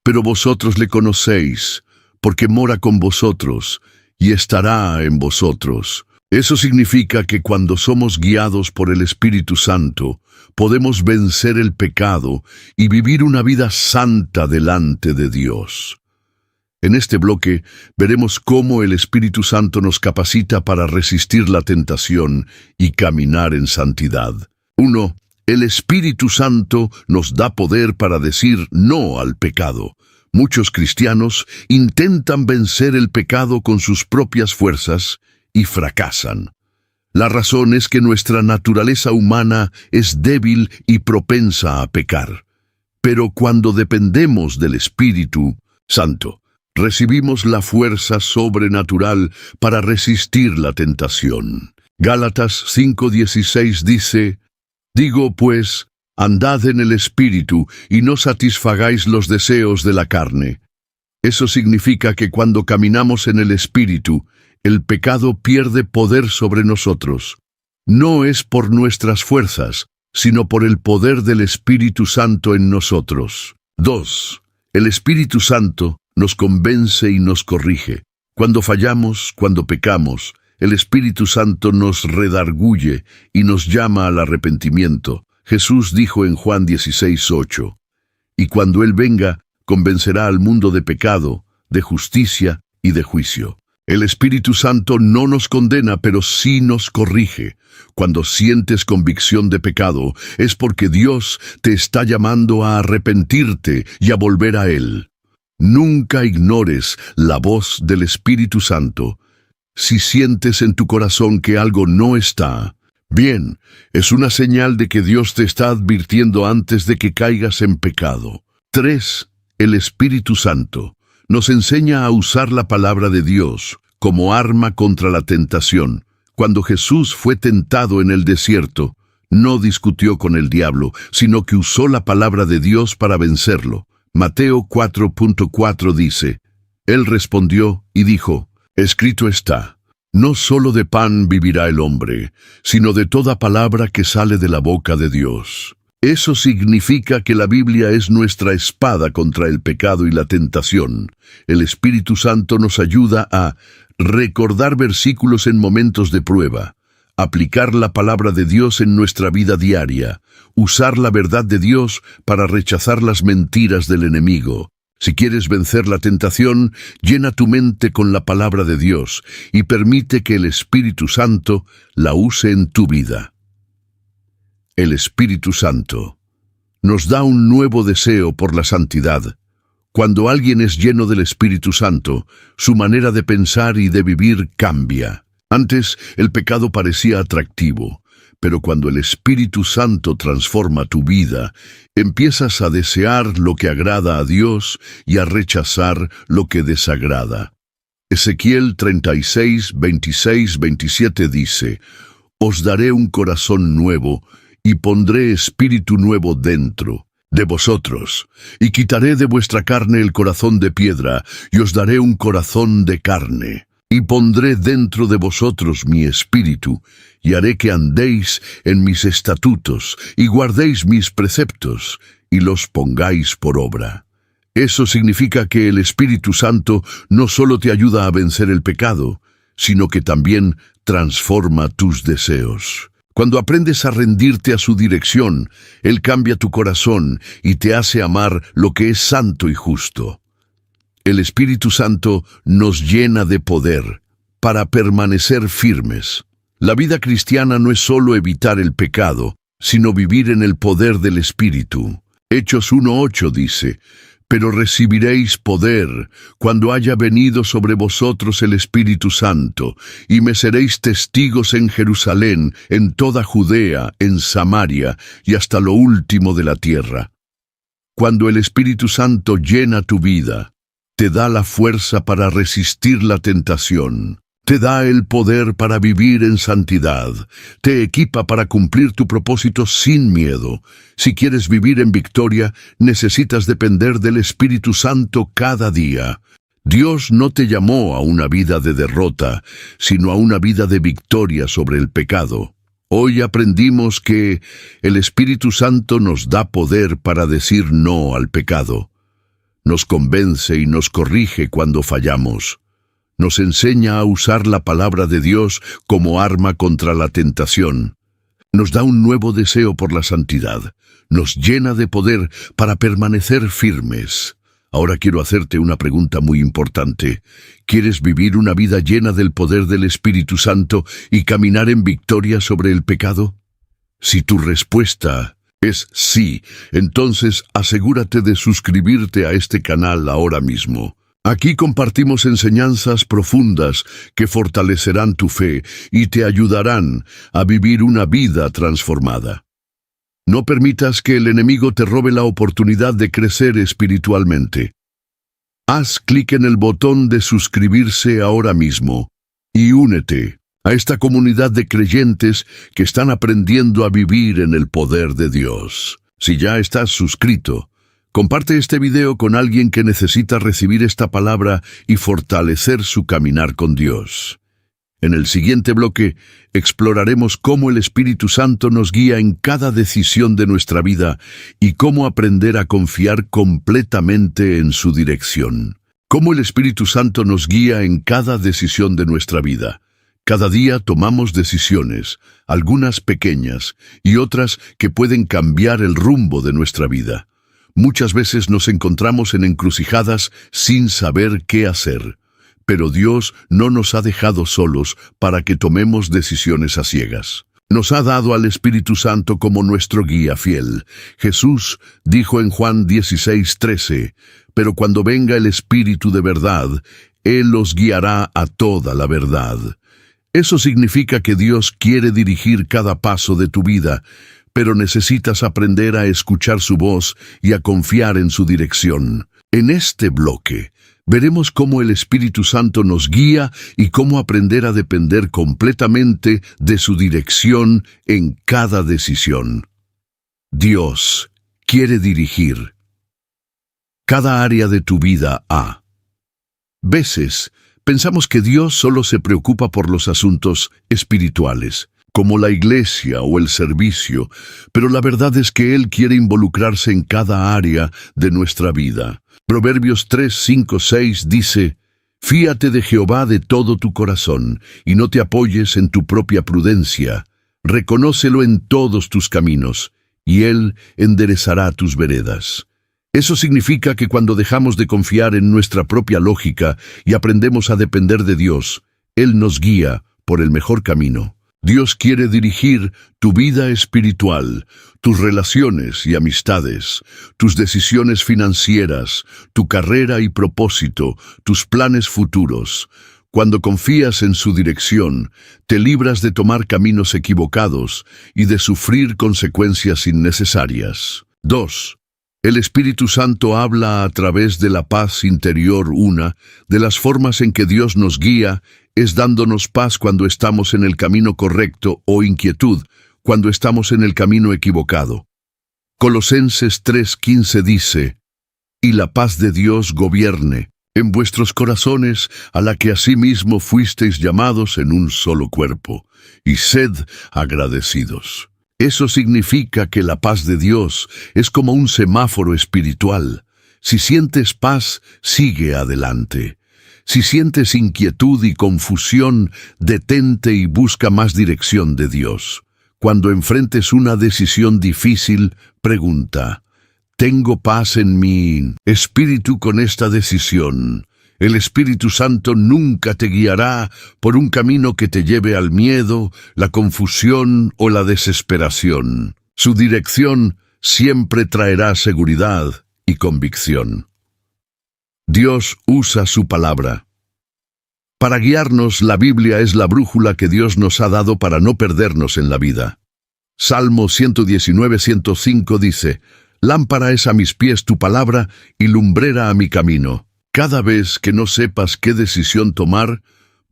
pero vosotros le conocéis, porque mora con vosotros, y estará en vosotros». Eso significa que cuando somos guiados por el Espíritu Santo, podemos vencer el pecado y vivir una vida santa delante de Dios. En este bloque veremos cómo el Espíritu Santo nos capacita para resistir la tentación y caminar en santidad. 1. El Espíritu Santo nos da poder para decir no al pecado. Muchos cristianos intentan vencer el pecado con sus propias fuerzas y fracasan. La razón es que nuestra naturaleza humana es débil y propensa a pecar. Pero cuando dependemos del Espíritu Santo, recibimos la fuerza sobrenatural para resistir la tentación. Gálatas 5:16 dice, «Digo pues, andad en el Espíritu y no satisfagáis los deseos de la carne». Eso significa que cuando caminamos en el Espíritu, el pecado pierde poder sobre nosotros. No es por nuestras fuerzas, sino por el poder del Espíritu Santo en nosotros. 2. El Espíritu Santo nos convence y nos corrige. Cuando fallamos, cuando pecamos, el Espíritu Santo nos redarguye y nos llama al arrepentimiento. Jesús dijo en Juan 16:8, «Y cuando Él venga, convencerá al mundo de pecado, de justicia y de juicio». El Espíritu Santo no nos condena, pero sí nos corrige. Cuando sientes convicción de pecado, es porque Dios te está llamando a arrepentirte y a volver a Él. Nunca ignores la voz del Espíritu Santo. Si sientes en tu corazón que algo no está bien, es una señal de que Dios te está advirtiendo antes de que caigas en pecado. 3. El Espíritu Santo nos enseña a usar la palabra de Dios como arma contra la tentación. Cuando Jesús fue tentado en el desierto, no discutió con el diablo, sino que usó la palabra de Dios para vencerlo. Mateo 4:4 dice, «Él respondió y dijo, escrito está, no solo de pan vivirá el hombre, sino de toda palabra que sale de la boca de Dios». Eso significa que la Biblia es nuestra espada contra el pecado y la tentación. El Espíritu Santo nos ayuda a recordar versículos en momentos de prueba, aplicar la palabra de Dios en nuestra vida diaria, usar la verdad de Dios para rechazar las mentiras del enemigo. Si quieres vencer la tentación, llena tu mente con la palabra de Dios y permite que el Espíritu Santo la use en tu vida. El Espíritu Santo nos da un nuevo deseo por la santidad. Cuando alguien es lleno del Espíritu Santo, su manera de pensar y de vivir cambia. Antes, el pecado parecía atractivo, pero cuando el Espíritu Santo transforma tu vida, empiezas a desear lo que agrada a Dios y a rechazar lo que desagrada. Ezequiel 36, 26, 27 dice, «Os daré un corazón nuevo, y pondré espíritu nuevo dentro de vosotros, y quitaré de vuestra carne el corazón de piedra, y os daré un corazón de carne. Y pondré dentro de vosotros mi espíritu, y haré que andéis en mis estatutos, y guardéis mis preceptos, y los pongáis por obra». Eso significa que el Espíritu Santo no solo te ayuda a vencer el pecado, sino que también transforma tus deseos. Cuando aprendes a rendirte a su dirección, Él cambia tu corazón y te hace amar lo que es santo y justo. El Espíritu Santo nos llena de poder para permanecer firmes. La vida cristiana no es solo evitar el pecado, sino vivir en el poder del Espíritu. Hechos 1:8 dice, «Pero recibiréis poder cuando haya venido sobre vosotros el Espíritu Santo, y me seréis testigos en Jerusalén, en toda Judea, en Samaria, y hasta lo último de la tierra». Cuando el Espíritu Santo llena tu vida, te da la fuerza para resistir la tentación. Te da el poder para vivir en santidad. Te equipa para cumplir tu propósito sin miedo. Si quieres vivir en victoria, necesitas depender del Espíritu Santo cada día. Dios no te llamó a una vida de derrota, sino a una vida de victoria sobre el pecado. Hoy aprendimos que el Espíritu Santo nos da poder para decir no al pecado. Nos convence y nos corrige cuando fallamos. Nos enseña a usar la palabra de Dios como arma contra la tentación. Nos da un nuevo deseo por la santidad. Nos llena de poder para permanecer firmes. Ahora quiero hacerte una pregunta muy importante. ¿Quieres vivir una vida llena del poder del Espíritu Santo y caminar en victoria sobre el pecado? Si tu respuesta es sí, entonces asegúrate de suscribirte a este canal ahora mismo. Aquí compartimos enseñanzas profundas que fortalecerán tu fe y te ayudarán a vivir una vida transformada. No permitas que el enemigo te robe la oportunidad de crecer espiritualmente. Haz clic en el botón de suscribirse ahora mismo y únete a esta comunidad de creyentes que están aprendiendo a vivir en el poder de Dios. Si ya estás suscrito, comparte este video con alguien que necesita recibir esta palabra y fortalecer su caminar con Dios. En el siguiente bloque, exploraremos cómo el Espíritu Santo nos guía en cada decisión de nuestra vida y cómo aprender a confiar completamente en su dirección. Cómo el Espíritu Santo nos guía en cada decisión de nuestra vida. Cada día tomamos decisiones, algunas pequeñas y otras que pueden cambiar el rumbo de nuestra vida. Muchas veces nos encontramos en encrucijadas sin saber qué hacer. Pero Dios no nos ha dejado solos para que tomemos decisiones a ciegas. Nos ha dado al Espíritu Santo como nuestro guía fiel. Jesús dijo en Juan 16:13, «Pero cuando venga el Espíritu de verdad, Él los guiará a toda la verdad». Eso significa que Dios quiere dirigir cada paso de tu vida, pero necesitas aprender a escuchar su voz y a confiar en su dirección. En este bloque, veremos cómo el Espíritu Santo nos guía y cómo aprender a depender completamente de su dirección en cada decisión. Dios quiere dirigir cada área de tu vida a veces. Pensamos que Dios solo se preocupa por los asuntos espirituales, como la iglesia o el servicio, pero la verdad es que Él quiere involucrarse en cada área de nuestra vida. Proverbios 3:5-6 dice, «Fíate de Jehová de todo tu corazón, y no te apoyes en tu propia prudencia. Reconócelo en todos tus caminos, y Él enderezará tus veredas». Eso significa que cuando dejamos de confiar en nuestra propia lógica y aprendemos a depender de Dios, Él nos guía por el mejor camino. Dios quiere dirigir tu vida espiritual, tus relaciones y amistades, tus decisiones financieras, tu carrera y propósito, tus planes futuros. Cuando confías en su dirección, te libras de tomar caminos equivocados y de sufrir consecuencias innecesarias. 2. El Espíritu Santo habla a través de la paz interior. Una de las formas en que Dios nos guía es dándonos paz cuando estamos en el camino correcto o inquietud cuando estamos en el camino equivocado. Colosenses 3:15 dice, «Y la paz de Dios gobierne en vuestros corazones, a la que asimismo fuisteis llamados en un solo cuerpo, y sed agradecidos». Eso significa que la paz de Dios es como un semáforo espiritual. Si sientes paz, sigue adelante. Si sientes inquietud y confusión, detente y busca más dirección de Dios. Cuando enfrentes una decisión difícil, pregunta, ¿tengo paz en mi espíritu con esta decisión? El Espíritu Santo nunca te guiará por un camino que te lleve al miedo, la confusión o la desesperación. Su dirección siempre traerá seguridad y convicción. Dios usa su palabra. Para guiarnos, la Biblia es la brújula que Dios nos ha dado para no perdernos en la vida. Salmo 119:105 dice, «Lámpara es a mis pies tu palabra y lumbrera a mi camino». Cada vez que no sepas qué decisión tomar,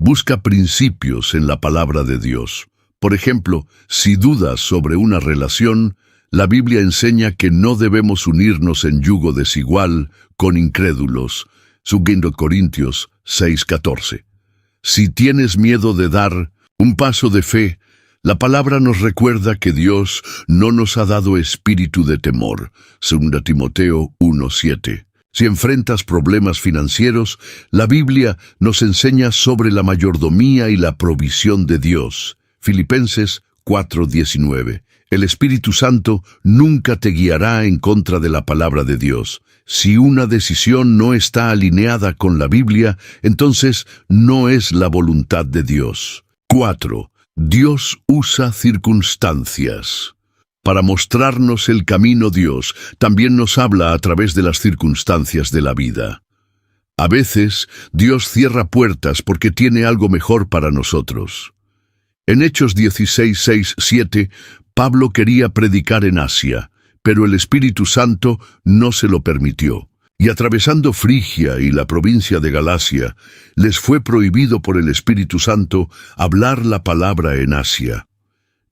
Busca principios en la palabra de Dios. Por ejemplo, si dudas sobre una relación, la Biblia enseña que no debemos unirnos en yugo desigual con incrédulos. 2 Corintios 6:14. Si tienes miedo de dar un paso de fe, la palabra nos recuerda que Dios no nos ha dado espíritu de temor. 2 Timoteo 1:7. Si enfrentas problemas financieros, la Biblia nos enseña sobre la mayordomía y la provisión de Dios. Filipenses 4:19. El Espíritu Santo nunca te guiará en contra de la palabra de Dios. Si una decisión no está alineada con la Biblia, entonces no es la voluntad de Dios. 4. Dios usa circunstancias. Para mostrarnos el camino, Dios también nos habla a través de las circunstancias de la vida. A veces, Dios cierra puertas porque tiene algo mejor para nosotros. En Hechos 16:6-7, Pablo quería predicar en Asia, pero el Espíritu Santo no se lo permitió. Y atravesando Frigia y la provincia de Galacia, les fue prohibido por el Espíritu Santo hablar la palabra en Asia.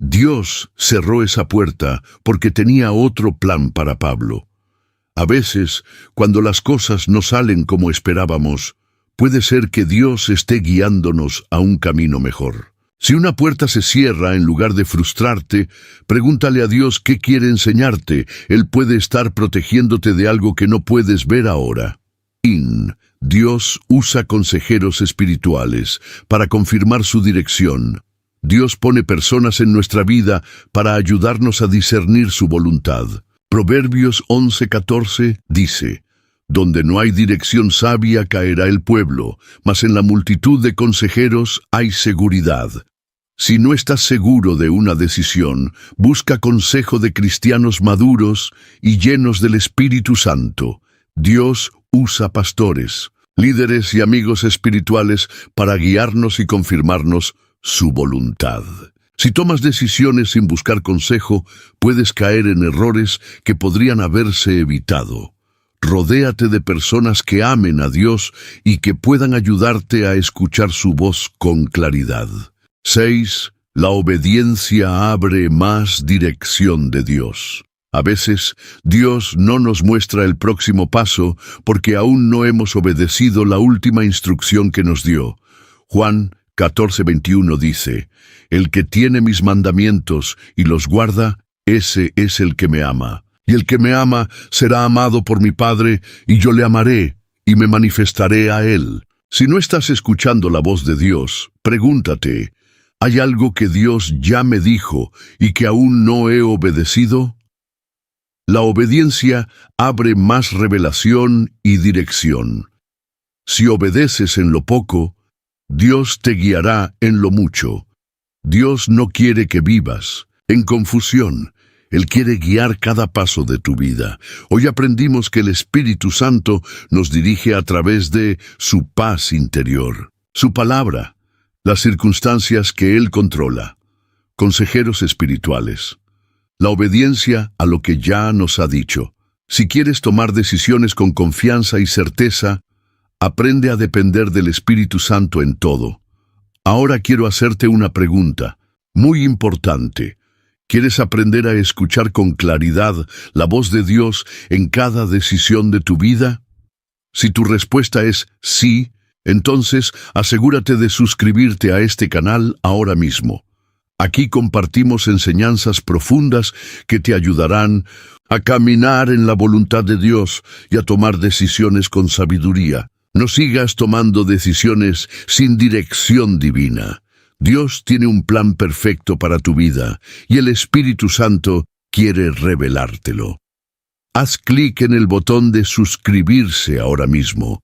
Dios cerró esa puerta porque tenía otro plan para Pablo. A veces, cuando las cosas no salen como esperábamos, puede ser que Dios esté guiándonos a un camino mejor. Si una puerta se cierra, en lugar de frustrarte, pregúntale a Dios qué quiere enseñarte. Él puede estar protegiéndote de algo que no puedes ver ahora. Dios usa consejeros espirituales para confirmar su dirección. Dios pone personas en nuestra vida para ayudarnos a discernir su voluntad. Proverbios 11:14 dice: Donde no hay dirección sabia caerá el pueblo, mas en la multitud de consejeros hay seguridad. Si no estás seguro de una decisión, busca consejo de cristianos maduros y llenos del Espíritu Santo. Dios usa pastores, líderes y amigos espirituales para guiarnos y confirmarnos su voluntad. Si tomas decisiones sin buscar consejo, puedes caer en errores que podrían haberse evitado. Rodéate de personas que amen a Dios y que puedan ayudarte a escuchar su voz con claridad. 6. La obediencia abre más dirección de Dios. A veces, Dios no nos muestra el próximo paso porque aún no hemos obedecido la última instrucción que nos dio. Juan 14:21 dice: El que tiene mis mandamientos y los guarda, ese es el que me ama. Y el que me ama será amado por mi Padre, y yo le amaré, y me manifestaré a él. Si no estás escuchando la voz de Dios, pregúntate: ¿hay algo que Dios ya me dijo y que aún no he obedecido? La obediencia abre más revelación y dirección. Si obedeces en lo poco, Dios te guiará en lo mucho. Dios no quiere que vivas en confusión. Él quiere guiar cada paso de tu vida. Hoy aprendimos que el Espíritu Santo nos dirige a través de su paz interior, su palabra, las circunstancias que Él controla, consejeros espirituales, la obediencia a lo que ya nos ha dicho. Si quieres tomar decisiones con confianza y certeza, aprende a depender del Espíritu Santo en todo. Ahora quiero hacerte una pregunta muy importante. ¿Quieres aprender a escuchar con claridad la voz de Dios en cada decisión de tu vida? Si tu respuesta es sí, entonces asegúrate de suscribirte a este canal ahora mismo. Aquí compartimos enseñanzas profundas que te ayudarán a caminar en la voluntad de Dios y a tomar decisiones con sabiduría. No sigas tomando decisiones sin dirección divina. Dios tiene un plan perfecto para tu vida y el Espíritu Santo quiere revelártelo. Haz clic en el botón de suscribirse ahora mismo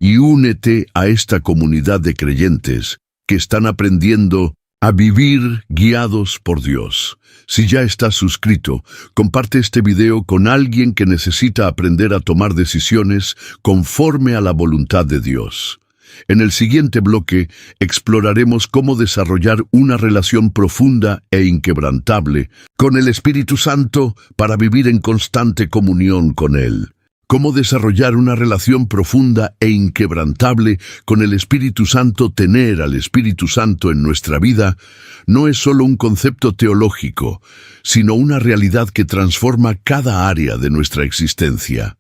y únete a esta comunidad de creyentes que están aprendiendo a vivir guiados por Dios. Si ya estás suscrito, comparte este video con alguien que necesita aprender a tomar decisiones conforme a la voluntad de Dios. En el siguiente bloque exploraremos cómo desarrollar una relación profunda e inquebrantable con el Espíritu Santo para vivir en constante comunión con Él. cómo desarrollar una relación profunda e inquebrantable con el Espíritu Santo. Tener al Espíritu Santo en nuestra vida no es solo un concepto teológico, sino una realidad que transforma cada área de nuestra existencia.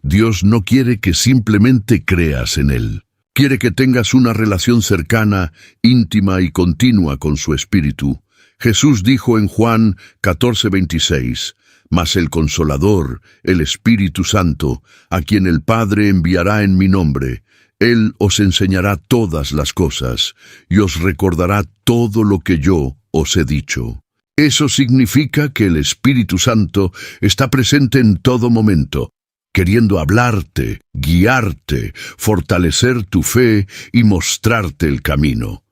Dios no quiere que simplemente creas en Él. Quiere que tengas una relación cercana, íntima y continua con su Espíritu. Jesús dijo en Juan 14:26, «Mas el Consolador, el Espíritu Santo, a quien el Padre enviará en mi nombre, Él os enseñará todas las cosas, y os recordará todo lo que yo os he dicho». Eso significa que el Espíritu Santo está presente en todo momento, queriendo hablarte, guiarte, fortalecer tu fe y mostrarte el camino.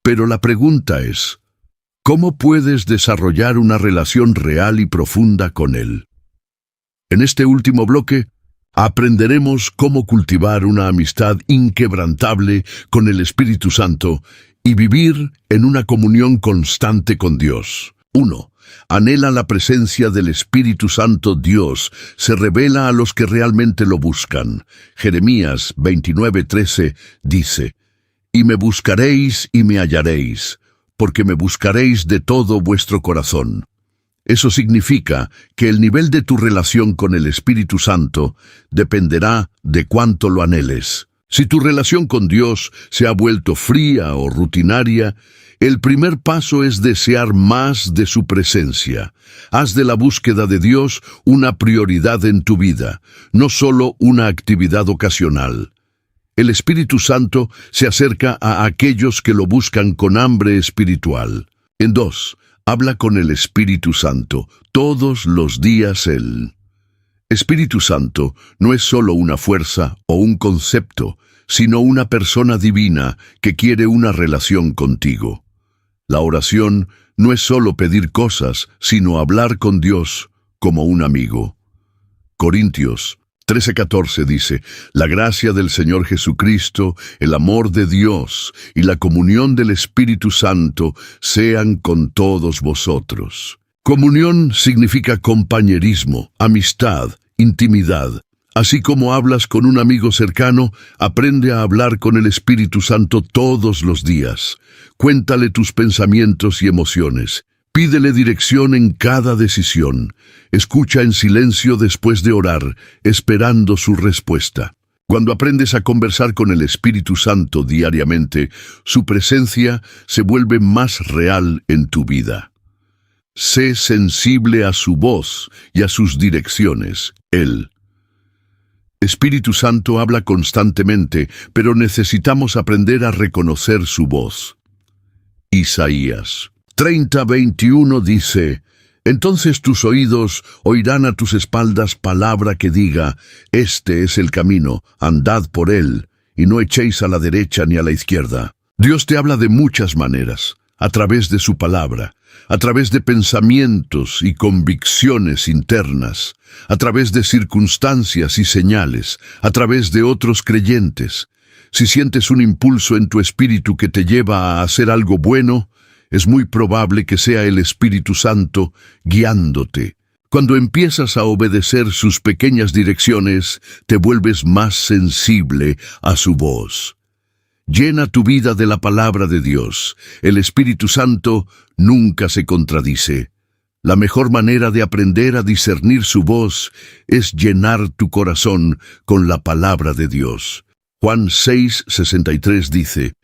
Pero la pregunta es, ¿cómo puedes desarrollar una relación real y profunda con Él? En este último bloque, aprenderemos cómo cultivar una amistad inquebrantable con el Espíritu Santo y vivir en una comunión constante con Dios. 1. Anhela la presencia del Espíritu Santo. Dios se revela a los que realmente lo buscan. Jeremías 29:13 dice, «Y me buscaréis y me hallaréis, porque me buscaréis de todo vuestro corazón». Eso significa que el nivel de tu relación con el Espíritu Santo dependerá de cuánto lo anheles. Si tu relación con Dios se ha vuelto fría o rutinaria, el primer paso es desear más de su presencia. Haz de la búsqueda de Dios una prioridad en tu vida, no solo una actividad ocasional. El Espíritu Santo se acerca a aquellos que lo buscan con hambre espiritual. 2. Habla con el Espíritu Santo todos los días Él. Espíritu Santo no es solo una fuerza o un concepto, sino una persona divina que quiere una relación contigo. La oración no es solo pedir cosas, sino hablar con Dios como un amigo. Corintios 13:14 dice, «La gracia del Señor Jesucristo, el amor de Dios y la comunión del Espíritu Santo sean con todos vosotros». Comunión significa compañerismo, amistad, intimidad. Así como hablas con un amigo cercano, aprende a hablar con el Espíritu Santo todos los días. Cuéntale tus pensamientos y emociones. Pídele dirección en cada decisión. Escucha en silencio después de orar, esperando su respuesta. Cuando aprendes a conversar con el Espíritu Santo diariamente, su presencia se vuelve más real en tu vida. Sé sensible a su voz y a sus direcciones. Él. Espíritu Santo habla constantemente, pero necesitamos aprender a reconocer su voz. Isaías 30:21 dice, «Entonces tus oídos oirán a tus espaldas palabra que diga, este es el camino, andad por él, y no echéis a la derecha ni a la izquierda». Dios te habla de muchas maneras, a través de su palabra, a través de pensamientos y convicciones internas, a través de circunstancias y señales, a través de otros creyentes. Si sientes un impulso en tu espíritu que te lleva a hacer algo bueno, es muy probable que sea el Espíritu Santo guiándote. Cuando empiezas a obedecer sus pequeñas direcciones, te vuelves más sensible a su voz. Llena tu vida de la palabra de Dios. El Espíritu Santo nunca se contradice. La mejor manera de aprender a discernir su voz es llenar tu corazón con la palabra de Dios. Juan 6:63 dice,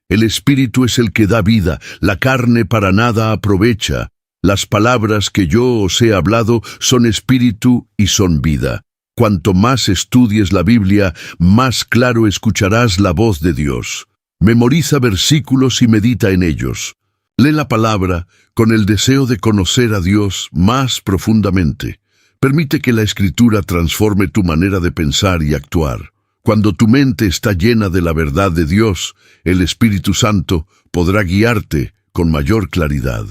«El Espíritu es el que da vida, la carne para nada aprovecha. Las palabras que yo os he hablado son espíritu y son vida». Cuanto más estudies la Biblia, más claro escucharás la voz de Dios. Memoriza versículos y medita en ellos. Lee la palabra con el deseo de conocer a Dios más profundamente. Permite que la Escritura transforme tu manera de pensar y actuar. Cuando tu mente está llena de la verdad de Dios, el Espíritu Santo podrá guiarte con mayor claridad.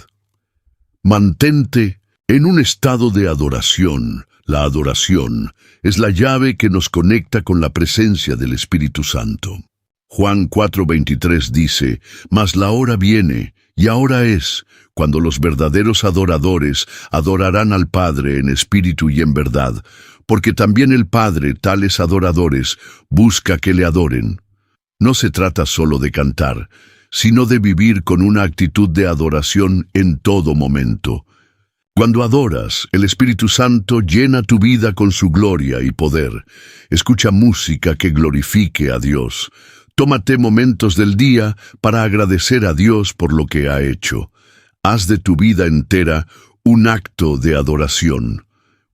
Mantente en un estado de adoración. La adoración es la llave que nos conecta con la presencia del Espíritu Santo. Juan 4:23 dice, «Mas la hora viene, y ahora es, cuando los verdaderos adoradores adorarán al Padre en espíritu y en verdad, porque también el Padre, tales adoradores, busca que le adoren. No se trata solo de cantar, sino de vivir con una actitud de adoración en todo momento. Cuando adoras, el Espíritu Santo llena tu vida con su gloria y poder. Escucha música que glorifique a Dios. Tómate momentos del día para agradecer a Dios por lo que ha hecho. Haz de tu vida entera un acto de adoración.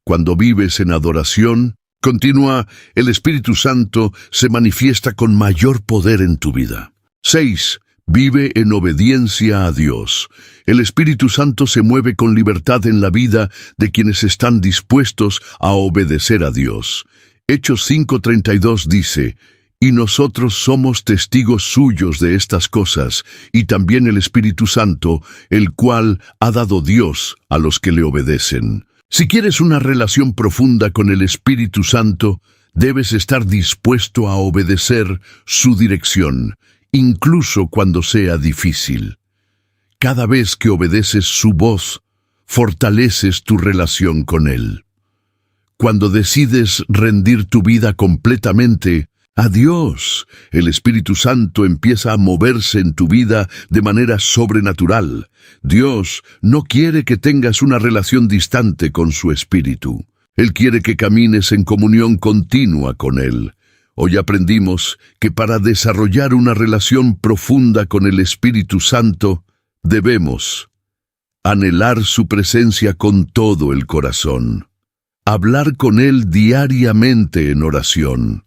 Cuando vives en adoración continua, el Espíritu Santo se manifiesta con mayor poder en tu vida. 6. Vive en obediencia a Dios. El Espíritu Santo se mueve con libertad en la vida de quienes están dispuestos a obedecer a Dios. Hechos 5:32 dice: «Y nosotros somos testigos suyos de estas cosas, y también el Espíritu Santo, el cual ha dado Dios a los que le obedecen». Si quieres una relación profunda con el Espíritu Santo, debes estar dispuesto a obedecer su dirección, incluso cuando sea difícil. Cada vez que obedeces su voz, fortaleces tu relación con Él. Cuando decides rendir tu vida completamente a Dios, el Espíritu Santo empieza a moverse en tu vida de manera sobrenatural. Dios no quiere que tengas una relación distante con su Espíritu. Él quiere que camines en comunión continua con Él. Hoy aprendimos que para desarrollar una relación profunda con el Espíritu Santo, debemos anhelar su presencia con todo el corazón, hablar con Él diariamente en oración,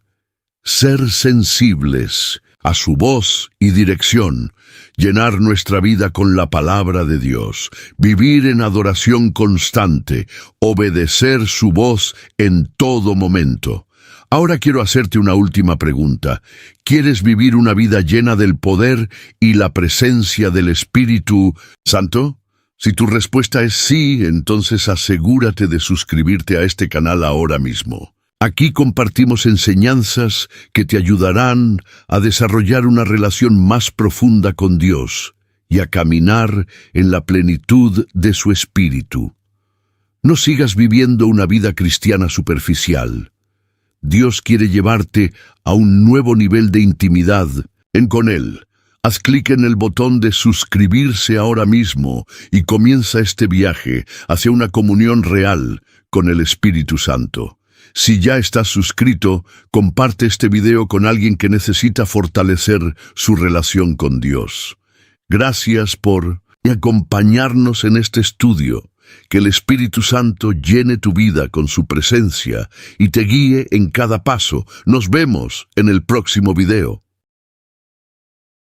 ser sensibles a su voz y dirección, llenar nuestra vida con la palabra de Dios, vivir en adoración constante, obedecer su voz en todo momento. Ahora quiero hacerte una última pregunta. ¿Quieres vivir una vida llena del poder y la presencia del Espíritu Santo? Si tu respuesta es sí, entonces asegúrate de suscribirte a este canal ahora mismo. Aquí compartimos enseñanzas que te ayudarán a desarrollar una relación más profunda con Dios y a caminar en la plenitud de su Espíritu. No sigas viviendo una vida cristiana superficial. Dios quiere llevarte a un nuevo nivel de intimidad con Él. Haz clic en el botón de suscribirse ahora mismo y comienza este viaje hacia una comunión real con el Espíritu Santo. Si ya estás suscrito, comparte este video con alguien que necesita fortalecer su relación con Dios. Gracias por acompañarnos en este estudio. Que el Espíritu Santo llene tu vida con su presencia y te guíe en cada paso. Nos vemos en el próximo video.